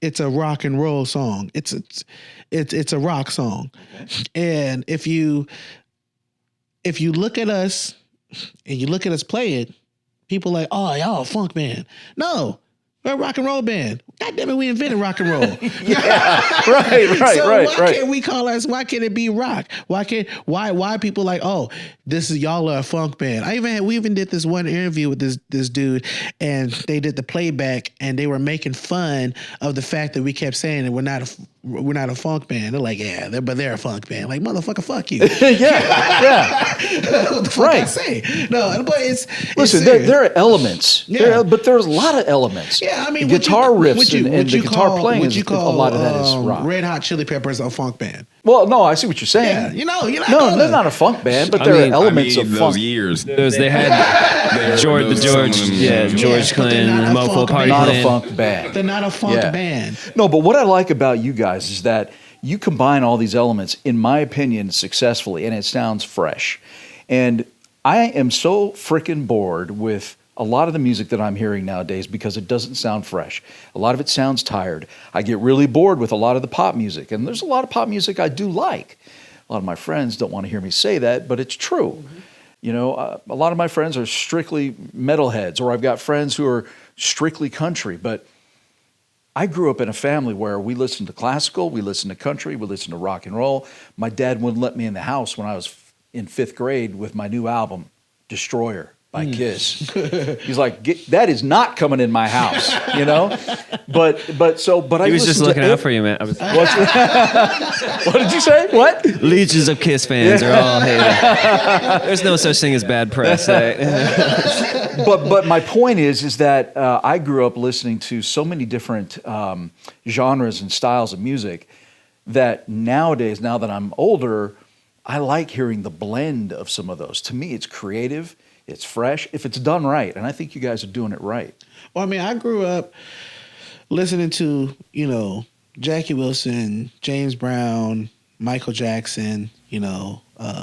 It's a rock and roll song. It's a rock song. Okay. And if you look at us and you look at us play it, people are like, oh, y'all a funk band. No, we're a rock and roll band. God damn it, we invented rock and roll. Right. So why can't we call us? Why can't it be rock? Why people like, oh, this is y'all are a funk band? We even did this one interview with this dude, and they did the playback, and they were making fun of the fact that we kept saying that we're not a funk band. They're like, yeah, they're a funk band. Like, motherfucker, fuck you. Yeah. What the fuck I say? No, but listen. There are elements. Yeah. But there's a lot of elements. Yeah, I mean, guitar riffs and the guitar playing. Would you call a lot of that is rock? Red Hot Chili Peppers a funk band? Well, no, I see what you're saying. Yeah, No, they're not a funk band, but there are elements of those funk. years. They had George Clinton, Mofo Party Not Clan. a funk band. They're not a funk band. No, but what I like about you guys is that you combine all these elements, in my opinion, successfully, and it sounds fresh. And I am so freaking bored with a lot of the music that I'm hearing nowadays because it doesn't sound fresh. A lot of it sounds tired. I get really bored with a lot of the pop music, and there's a lot of pop music I do like. A lot of my friends don't want to hear me say that, but it's true. A lot of my friends are strictly metalheads, or I've got friends who are strictly country, but I grew up in a family where we listened to classical, we listened to country, we listened to rock and roll. My dad wouldn't let me in the house when I was in 5th grade with my new album, Destroyer by Kiss. He's like, that is not coming in my house, But He was just looking out for you, man. What did you say? What? Legions of Kiss fans are all hating. There's no such thing as bad press. But my point is that I grew up listening to so many different genres and styles of music that nowadays, now that I'm older, I like hearing the blend of some of those. To me, it's creative. It's fresh if it's done right, and I think you guys are doing it right. Well, I mean, I grew up listening to, Jackie Wilson, James Brown, Michael Jackson,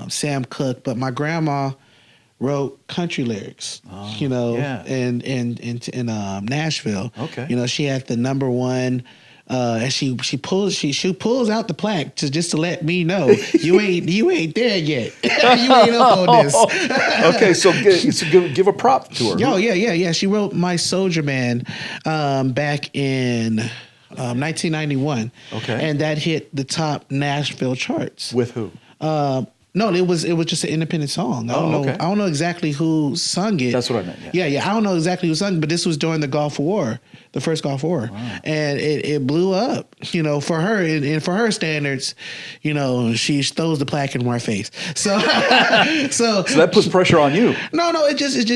Sam Cooke, but my grandma wrote country lyrics, in Nashville. Okay. She had the number one. And she pulls out the plaque just to let me know you ain't there yet. You ain't up on this. Okay, so give a prop to her. Oh yeah. She wrote My Soldier Man back in 1991. Okay, and that hit the top Nashville charts. With who? No, it was just an independent song. I don't know. Okay. I don't know exactly who sung it. That's what I meant. Yeah. I don't know exactly who sung it, but this was during the Gulf War, the first Gulf War, and it blew up. For her and for her standards, she throws the plaque in my face. So that puts pressure on you. No, it just But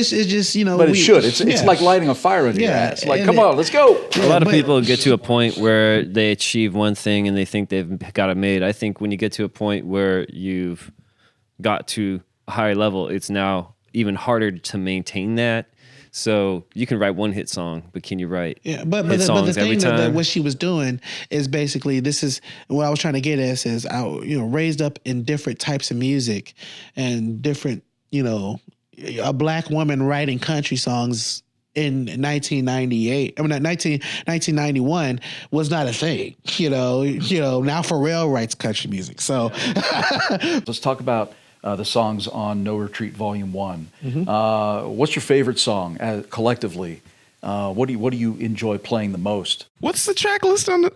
it should. It's like lighting a fire under your ass. Like, come on, let's go. A lot of people get to a point where they achieve one thing and they think they've got it made. I think when you get to a point where you've got to a higher level, it's now even harder to maintain that. So you can write one hit song, but can you write but hit songs the thing every time? that what she was doing is basically, this is what I was trying to get at, is I raised up in different types of music and different, a black woman writing country songs in 1991 was not a thing. Now Pharrell writes country music. So Let's talk about the songs on No Retreat Volume 1. Mm-hmm. What's your favorite song collectively What do you enjoy playing the most? What's the track list on the?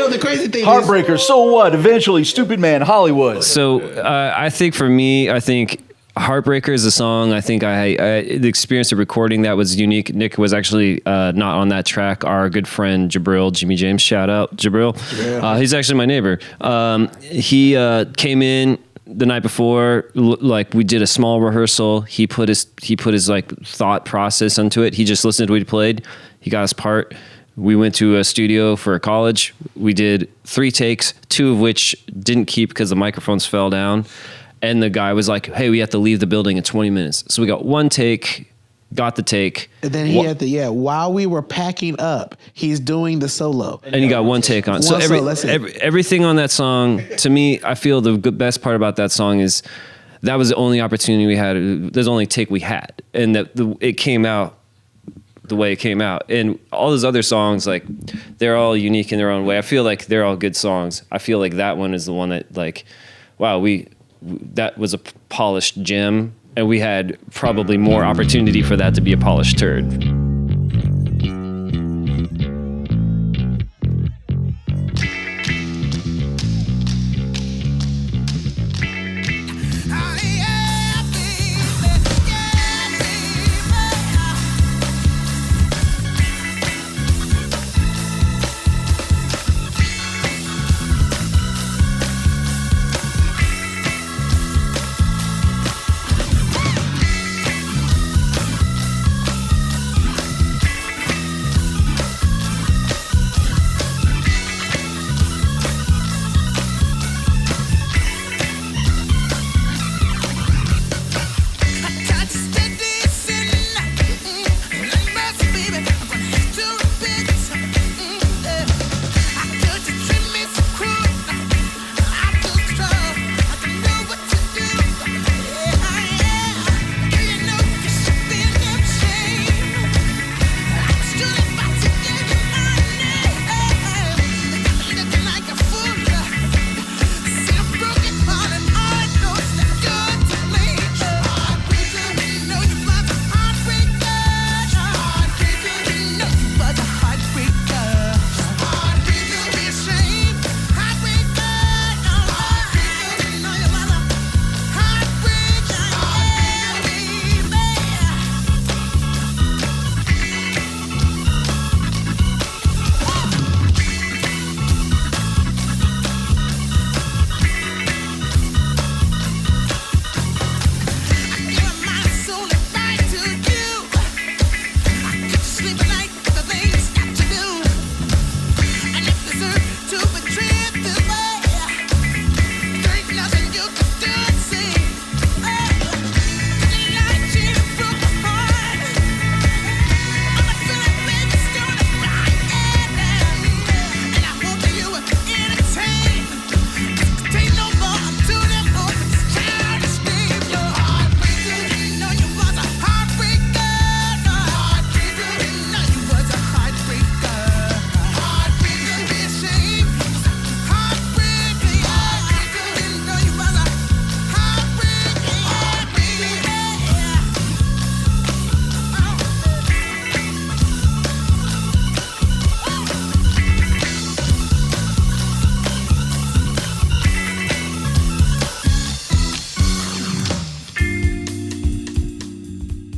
The crazy thing Heartbreaker, So What, Eventually, Stupid Man, Hollywood. So I think for me, Heartbreaker is a song. I think the experience of recording that was unique. Nick was actually not on that track. Our good friend Jabril, Jimmy James, shout out Jabril. He's actually my neighbor. He came in the night before, like we did a small rehearsal. He put his like thought process into it. He just listened to what he played. He got his part. We went to a studio for college. We did 3 takes, 2 of which didn't keep because the microphones fell down. And the guy was like, hey, we have to leave the building in 20 minutes. So we got 1 take, got the take. And then he had to, while we were packing up, he's doing the solo. And he got 1 take on. So everything on that song, to me, I feel the best part about that song is that was the only opportunity we had. There's the only take we had. And that it came out the way it came out. And all those other songs, like, they're all unique in their own way. I feel like they're all good songs. I feel like that one is the one that, like, wow, that was a polished gem, and we had probably more opportunity for that to be a polished turd.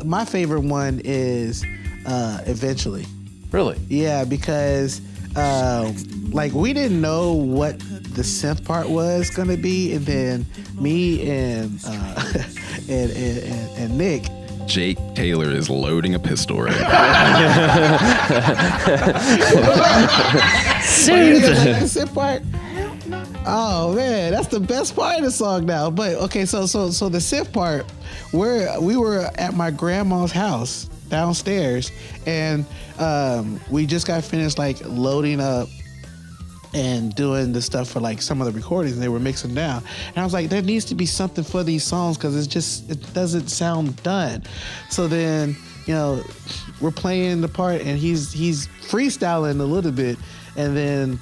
My favorite one is Eventually. Really? Yeah, because like we didn't know what the synth part was gonna be, and then me and and Nick. Jake Taylor is loading a pistol right now. The synth part. Oh man, that's the best part of the song now. But okay, so the synth part, we were at my grandma's house downstairs, and we just got finished like loading up and doing the stuff for like some of the recordings, and they were mixing down. And I was like, there needs to be something for these songs because it doesn't sound done. So then, we're playing the part, and he's freestyling a little bit, and then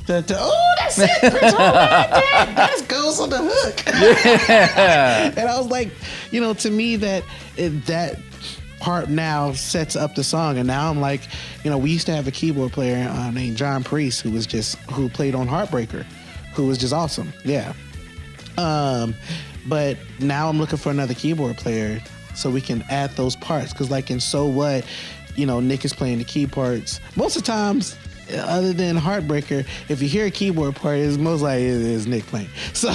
oh, that That's it. Prince Royale. That goes on the hook. Yeah. And I was like, to me that part now sets up the song. And now I'm like, we used to have a keyboard player named John Priest who played on Heartbreaker, who was just awesome. Yeah. But now I'm looking for another keyboard player so we can add those parts. Because like in So What, Nick is playing the key parts. Most of the times, other than Heartbreaker, if you hear a keyboard part, it's most likely is Nick playing. So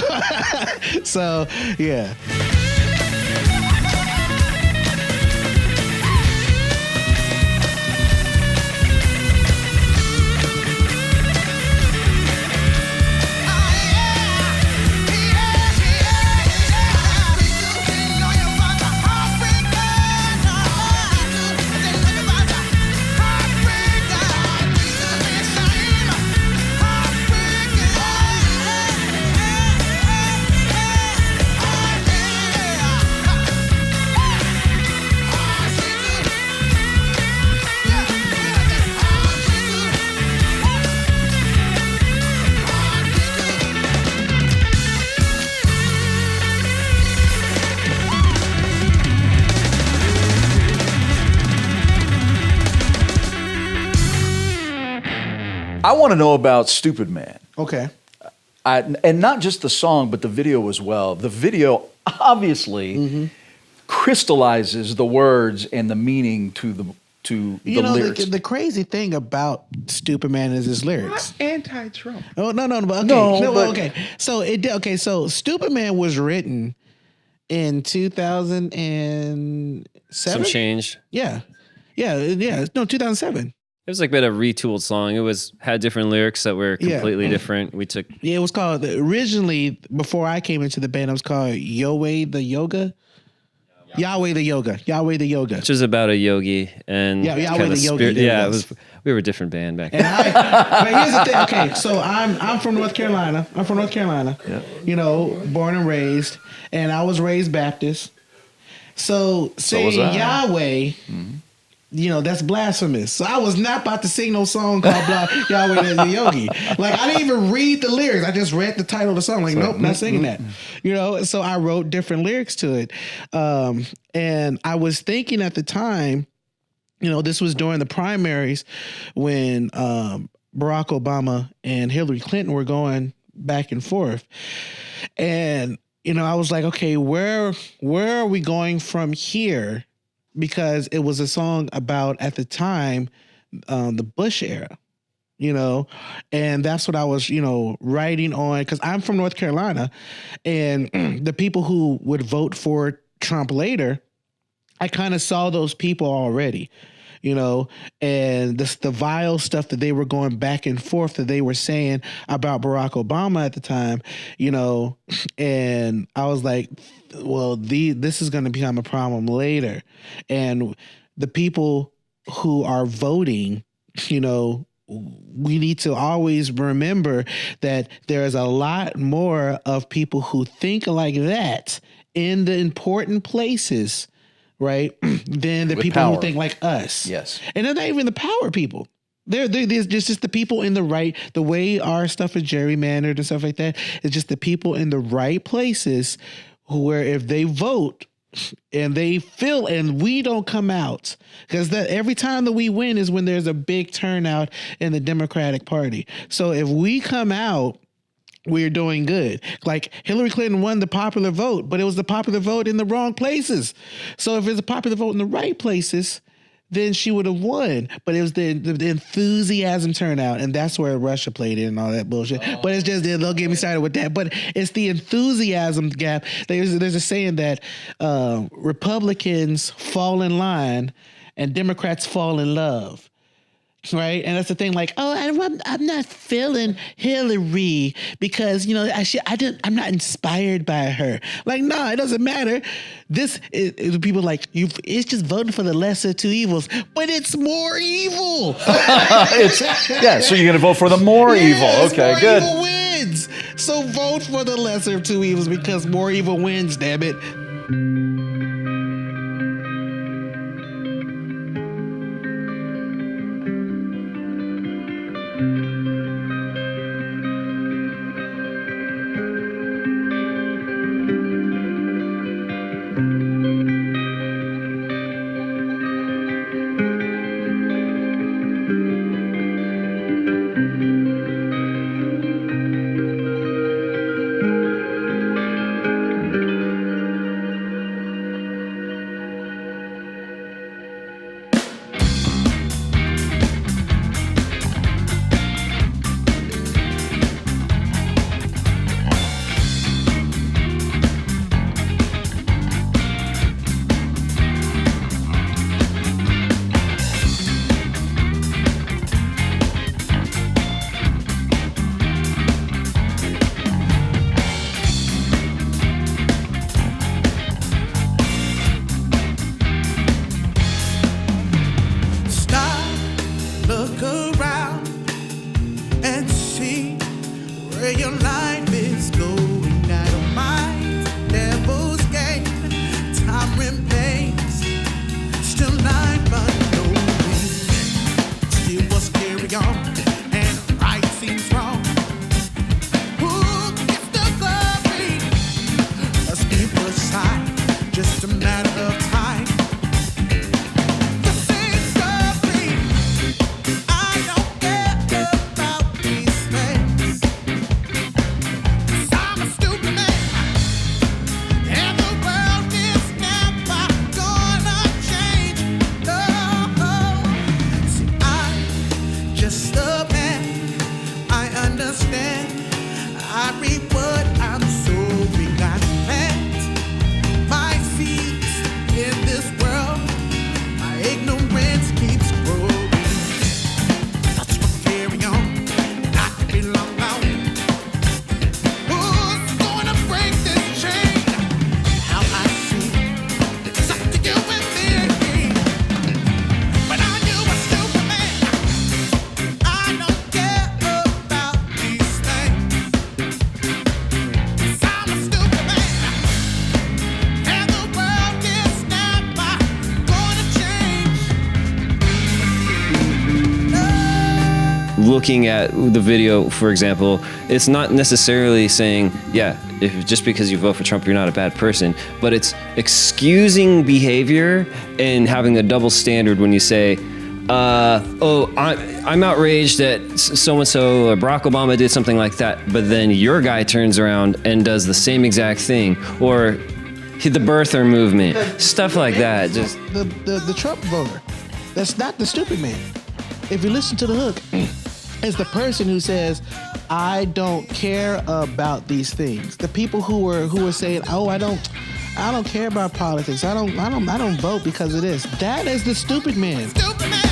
yeah. I want to know about Stupid Man. Okay. And not just the song, but the video as well. The video obviously crystallizes the words and the meaning to the lyrics. The crazy thing about Stupid Man is his lyrics. Anti-Trump. Oh no, but okay, okay. So Stupid Man was written in 2007. Some change. Yeah. No, 2007. It was like a bit of a retooled song. It had different lyrics that were completely different. We took. Yeah, it was called originally before I came into the band. It was called Yahweh the Yoga. Yahweh the Yoga. Which is about a yogi and Yahweh the Yogi. Yeah, we were a different band back then. But here's the thing. Okay, so I'm from North Carolina. Born and raised, and I was raised Baptist. So saying Yahweh. Mm-hmm. That's blasphemous. So I was not about to sing no song called Yahweh the Yogi. Like, I didn't even read the lyrics. I just read the title of the song. Like, nope, not singing that. So I wrote different lyrics to it. And I was thinking at the time, this was during the primaries when Barack Obama and Hillary Clinton were going back and forth. And, I was like, okay, where are we going from here? Because it was a song about, at the time, the Bush era, and that's what I was, writing on. Because I'm from North Carolina, and the people who would vote for Trump later, I kind of saw those people already, and the vile stuff that they were going back and forth that they were saying about Barack Obama at the time, and I was like, well, this is going to become a problem later. And the people who are voting, we need to always remember that there's a lot more of people who think like that in the important places, right, than the With people power. who think like us. Yes. And they're not even the power people. There's just the people in the way our stuff is gerrymandered and stuff like that. It's just the people in the right places where if they vote and they feel and we don't come out, because every time that we win is when there's a big turnout in the Democratic Party. So if we come out, we're doing good. Like Hillary Clinton won the popular vote, but it was the popular vote in the wrong places. So if it's a popular vote in the right places, then she would have won. But it was the enthusiasm turnout, and that's where Russia played in and all that bullshit. But it's just, they'll get me started with that. But it's the enthusiasm gap. There's a saying that Republicans fall in line and Democrats fall in love. Right, and that's the thing. Like, I'm not feeling Hillary because I'm not inspired by her. Like, no, it doesn't matter. This is people like you. It's just voting for the lesser two evils, but it's more evil. So you're gonna vote for the more evil. Okay, more good. Evil wins. So vote for the lesser of two evils because more evil wins. Damn it. look around and see where your life is going. I don't mind devil's game, time remains still life unknowing. Still must carry on, and right seems wrong. Who gets the glory? Must be put aside, just a matter of time. The same story. I don't care about these things. 'Cause I'm a stupid man, and the world is never gonna change. No, see, I'm just a man. I understand. I reap what I'm sowing. I plant my seeds in this world. My ignorance keeps growing. Let's carry on, not be long out. Who's gonna break this chain? How I see it's up to you and me. But I knew a stupid man. I don't care about these things. 'Cause I'm a stupid man, and the world is never gonna change. Looking at the video, for example, it's not necessarily saying, yeah, if just because you vote for Trump, you're not a bad person, but it's excusing behavior and having a double standard when you say, I'm outraged that so-and-so or Barack Obama did something like that, but then your guy turns around and does the same exact thing, or the birther movement, stuff like that. Just The Trump voter. That's not the stupid man. If you listen to the hook, it's the person who says, "I don't care about these things." The people who are saying, "Oh, I don't care about politics. I don't vote because of this." That is the stupid man. Stupid man.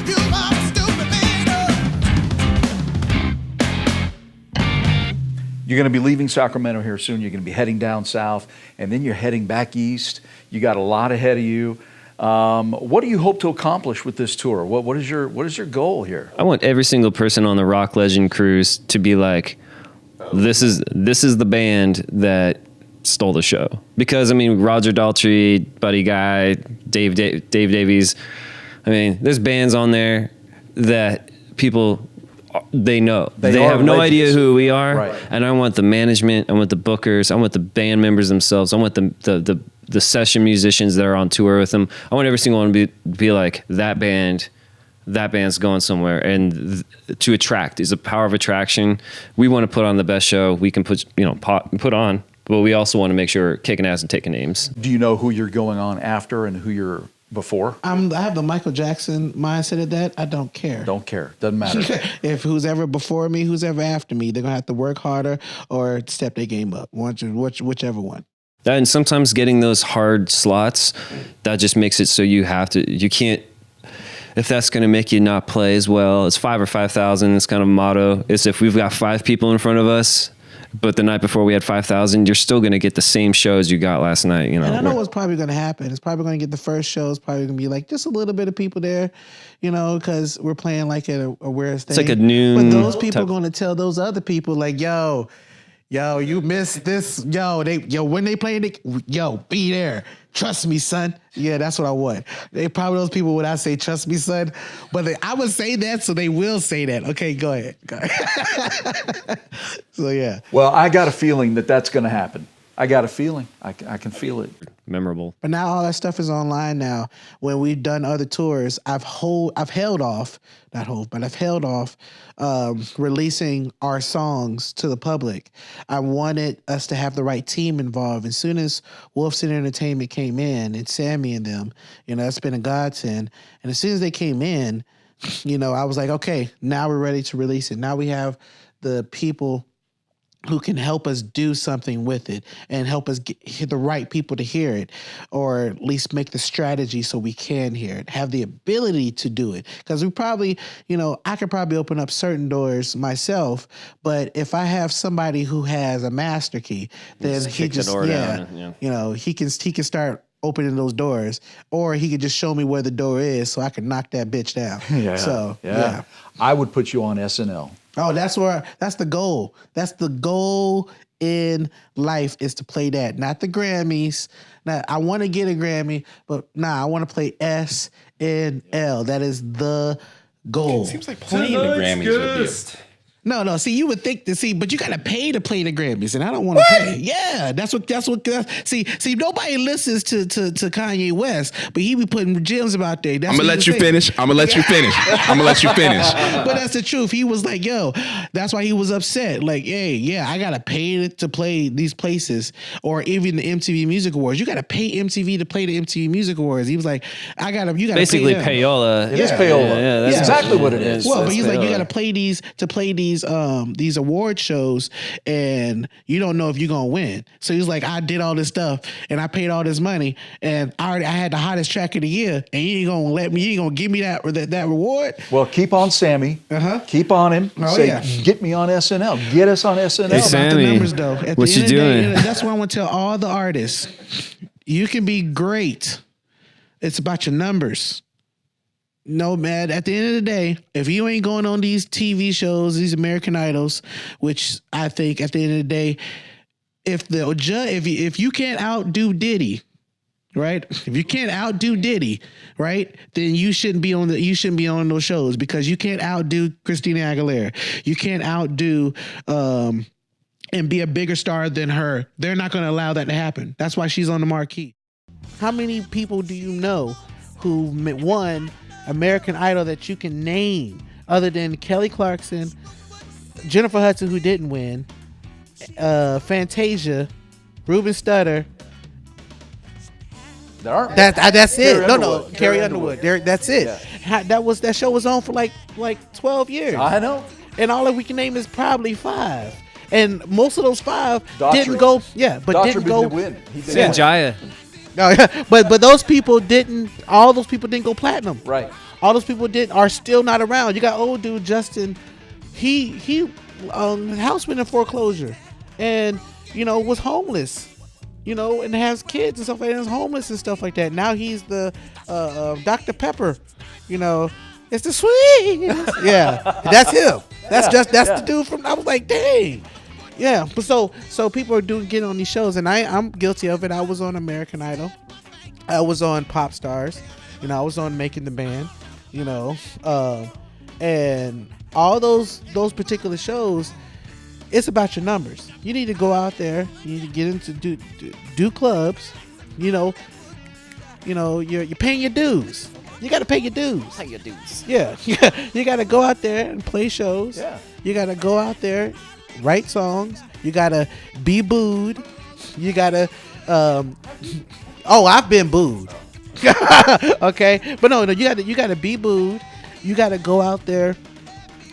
We're all stupid man. You're going to be leaving Sacramento here soon. You're going to be heading down south, and then you're heading back east. You got a lot ahead of you. What do you hope to accomplish with this tour? What is your goal here? I want every single person on the Rock Legend cruise to be like, this is the band that stole the show. Because I mean, Roger Daltrey, Buddy Guy, Dave Davies. I mean, there's bands on there that people, they know. They have no idea who we are. Right. And I want the management, I want the bookers, I want the band members themselves, I want the session musicians that are on tour with them. I want every single one to be like, that band's going somewhere. And to attract is the power of attraction. We want to put on the best show we can put on, but we also want to make sure we're kicking ass and taking names. Do you know who you're going on after and who you're before? I have the Michael Jackson mindset of that. I don't care. Don't care. Doesn't matter. If who's ever before me, who's ever after me, they're gonna have to work harder or step their game up. Whichever one. And sometimes getting those hard slots, that just makes it so you can't, if that's going to make you not play as well. It's 5 or 5,000. It's kind of a motto. It's if we've got 5 people in front of us, but the night before we had 5,000, you're still going to get the same shows you got last night. You know. And I know what's probably going to happen. It's probably going to get the first show. It's probably going to be like just a little bit of people there, because we're playing like at a weird stage. It's like a noon. But those people are going to tell those other people like, yo, you missed this. When they play, be there. Trust me, son. Yeah, that's what I want. They probably those people when I say trust me, son. But I would say that, so they will say that. Okay, go ahead. So yeah. Well, I got a feeling that that's going to happen. I got a feeling. I can feel it. Memorable. But now all that stuff is online now. When we've done other tours, I've held off releasing our songs to the public. I wanted us to have the right team involved. As soon as Wolfson Entertainment came in and Sammy and them, that's been a godsend. And as soon as they came in, I was like, okay, now we're ready to release it. Now we have the people who can help us do something with it and help us hit the right people to hear it, or at least make the strategy so we can hear it, have the ability to do it. Because we probably, I could probably open up certain doors myself, but if I have somebody who has a master key, then he can start opening those doors, or he could just show me where the door is so I can knock that bitch down. Yeah. So, yeah. I would put you on SNL. Oh, that's the goal. That's the goal in life, is to play that, not the Grammys. Now, I want to get a Grammy, but I want to play SNL. That is the goal. It seems like playing the Grammys would be No. See, you would think but you gotta pay to play the Grammys, and I don't want to pay. Yeah, that's what. See, nobody listens to Kanye West, but he be putting gems out there. I'm gonna let you finish. But that's the truth. He was like, yo, that's why he was upset. Like, hey, yeah, I gotta pay to play these places, or even the MTV Music Awards. You gotta pay MTV to play the MTV Music Awards. He was like, you gotta basically pay payola. It is payola. Yeah, that's exactly what it is. Well, but he's payola. like, you gotta play these award shows, and you don't know if you're gonna win. So he's like, I did all this stuff and I paid all this money, and I had the hottest track of the year, and you ain't gonna give me that reward. Well, keep on Sammy. Keep on him. Get me on SNL. Get us on SNL. Hey, About Sammy, the numbers, though. At what the you end of the day, doing? that's what I want to tell all the artists. You can be great. It's about your numbers. No, man, at the end of the day, if you ain't going on these TV shows, these American Idols, which I think at the end of the day, if you can't outdo Diddy, right? If you can't outdo Diddy, right, then you shouldn't be on those shows, because you can't outdo Christina Aguilera. You can't outdo and be a bigger star than her. They're not going to allow that to happen. That's why she's on the marquee. How many people do you know who won American Idol that you can name, other than Kelly Clarkson, Jennifer Hudson, who didn't win, Fantasia, Ruben Studdard? That's it. No, Carrie Underwood. That's it. Yeah. That show was on for like 12 years. I know. And all that we can name is probably 5. And most of those 5 Daughtry. didn't go. Yeah, but Daughtry didn't go. didn't win. He didn't. Sanjaya. No, but those people didn't. All those people didn't go platinum. Right. All those people are still not around. You got old dude Justin. He houseman in foreclosure, and was homeless. And has kids and stuff like that. And is homeless and stuff like that. Now he's the Dr. Pepper. It's the sweet. Yeah, that's him. That's the dude from. I was like, dang. Yeah, but so people are getting on these shows, and I'm guilty of it. I was on American Idol. I was on Pop Stars. I was on Making the Band. And all those particular shows, it's about your numbers. You need to go out there. You need to get into do clubs. You're paying your dues. You got to pay your dues. Pay your dues. Yeah, you got to go out there and play shows. Yeah. You got to go out there, write songs. You got to be booed. You got to. I've been booed. Okay, but no, you got to be booed. You got to go out there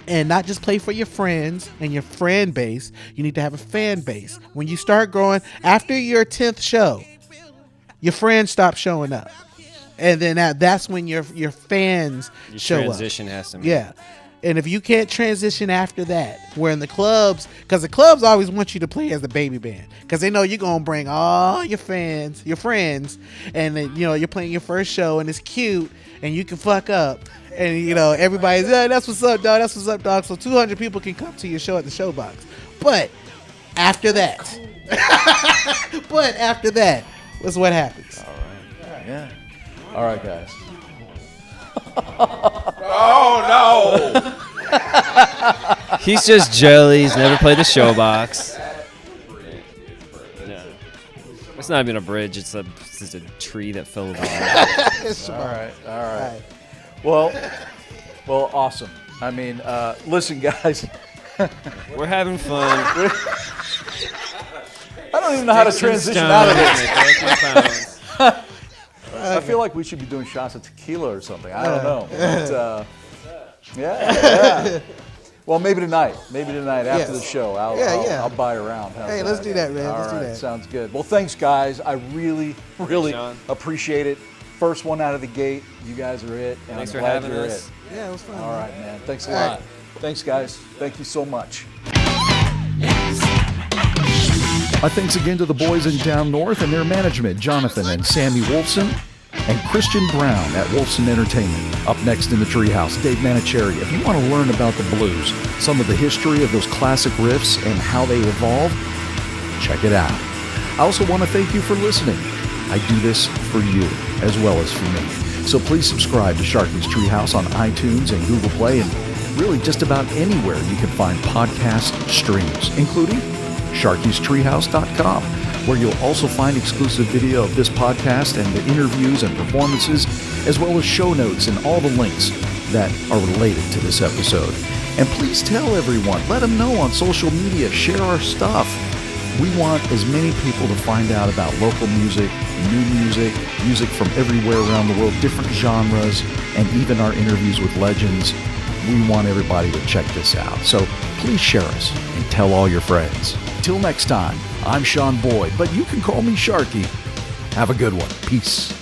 and not just play for your friends and your friend base. You need to have a fan base. When you start growing, after your 10th show, your friends stop showing up, and then that's when your fans show up. Transition has to be. Yeah. And if you can't transition after that, we're in the clubs, because the clubs always want you to play as a baby band, because they know you're going to bring all your fans, your friends, and then, you're playing your first show, and it's cute, and you can fuck up. And, everybody's, that's what's up, dog. That's what's up, dog. So 200 people can come to your show at the Showbox. But after that, that's what happens. All right. Yeah. All right, guys. He's just jelly. He's never played the showbox. Yeah. It's not even a bridge. It's just a tree that fell off. All right. Well, awesome. I mean, listen, guys. We're having fun. I don't even know how to transition out of this. I feel like we should be doing shots of tequila or something. I don't know. But, yeah. Well, maybe tonight. After the show. I'll buy a round. Hey, let's do that, man. All right, sounds good. Well, thanks, guys. I really appreciate it. First one out of the gate. You guys are it. And Thanks I'm for glad having you're us. it. Yeah, it was fun. All right, man. Thanks a lot. Thanks, guys. Thank you so much. My thanks again to the boys in Down North and their management, Jonathan and Sammy Wolfson, and Christian Brown at Wolfson Entertainment. Up next in the Treehouse, Dave Manicherry. If you want to learn about the blues, some of the history of those classic riffs and how they evolved, check it out. I also want to thank you for listening. I do this for you as well as for me. So please subscribe to Sharkey's Treehouse on iTunes and Google Play and really just about anywhere you can find podcast streams, including SharkeysTreehouse.com, where you'll also find exclusive video of this podcast and the interviews and performances, as well as show notes and all the links that are related to this episode. And please tell everyone, let them know on social media, share our stuff. We want as many people to find out about local music, new music, music from everywhere around the world, different genres, and even our interviews with legends. We want everybody to check this out. So please share us and tell all your friends. Till next time, I'm Sean Boyd, but you can call me Sharkey. Have a good one. Peace.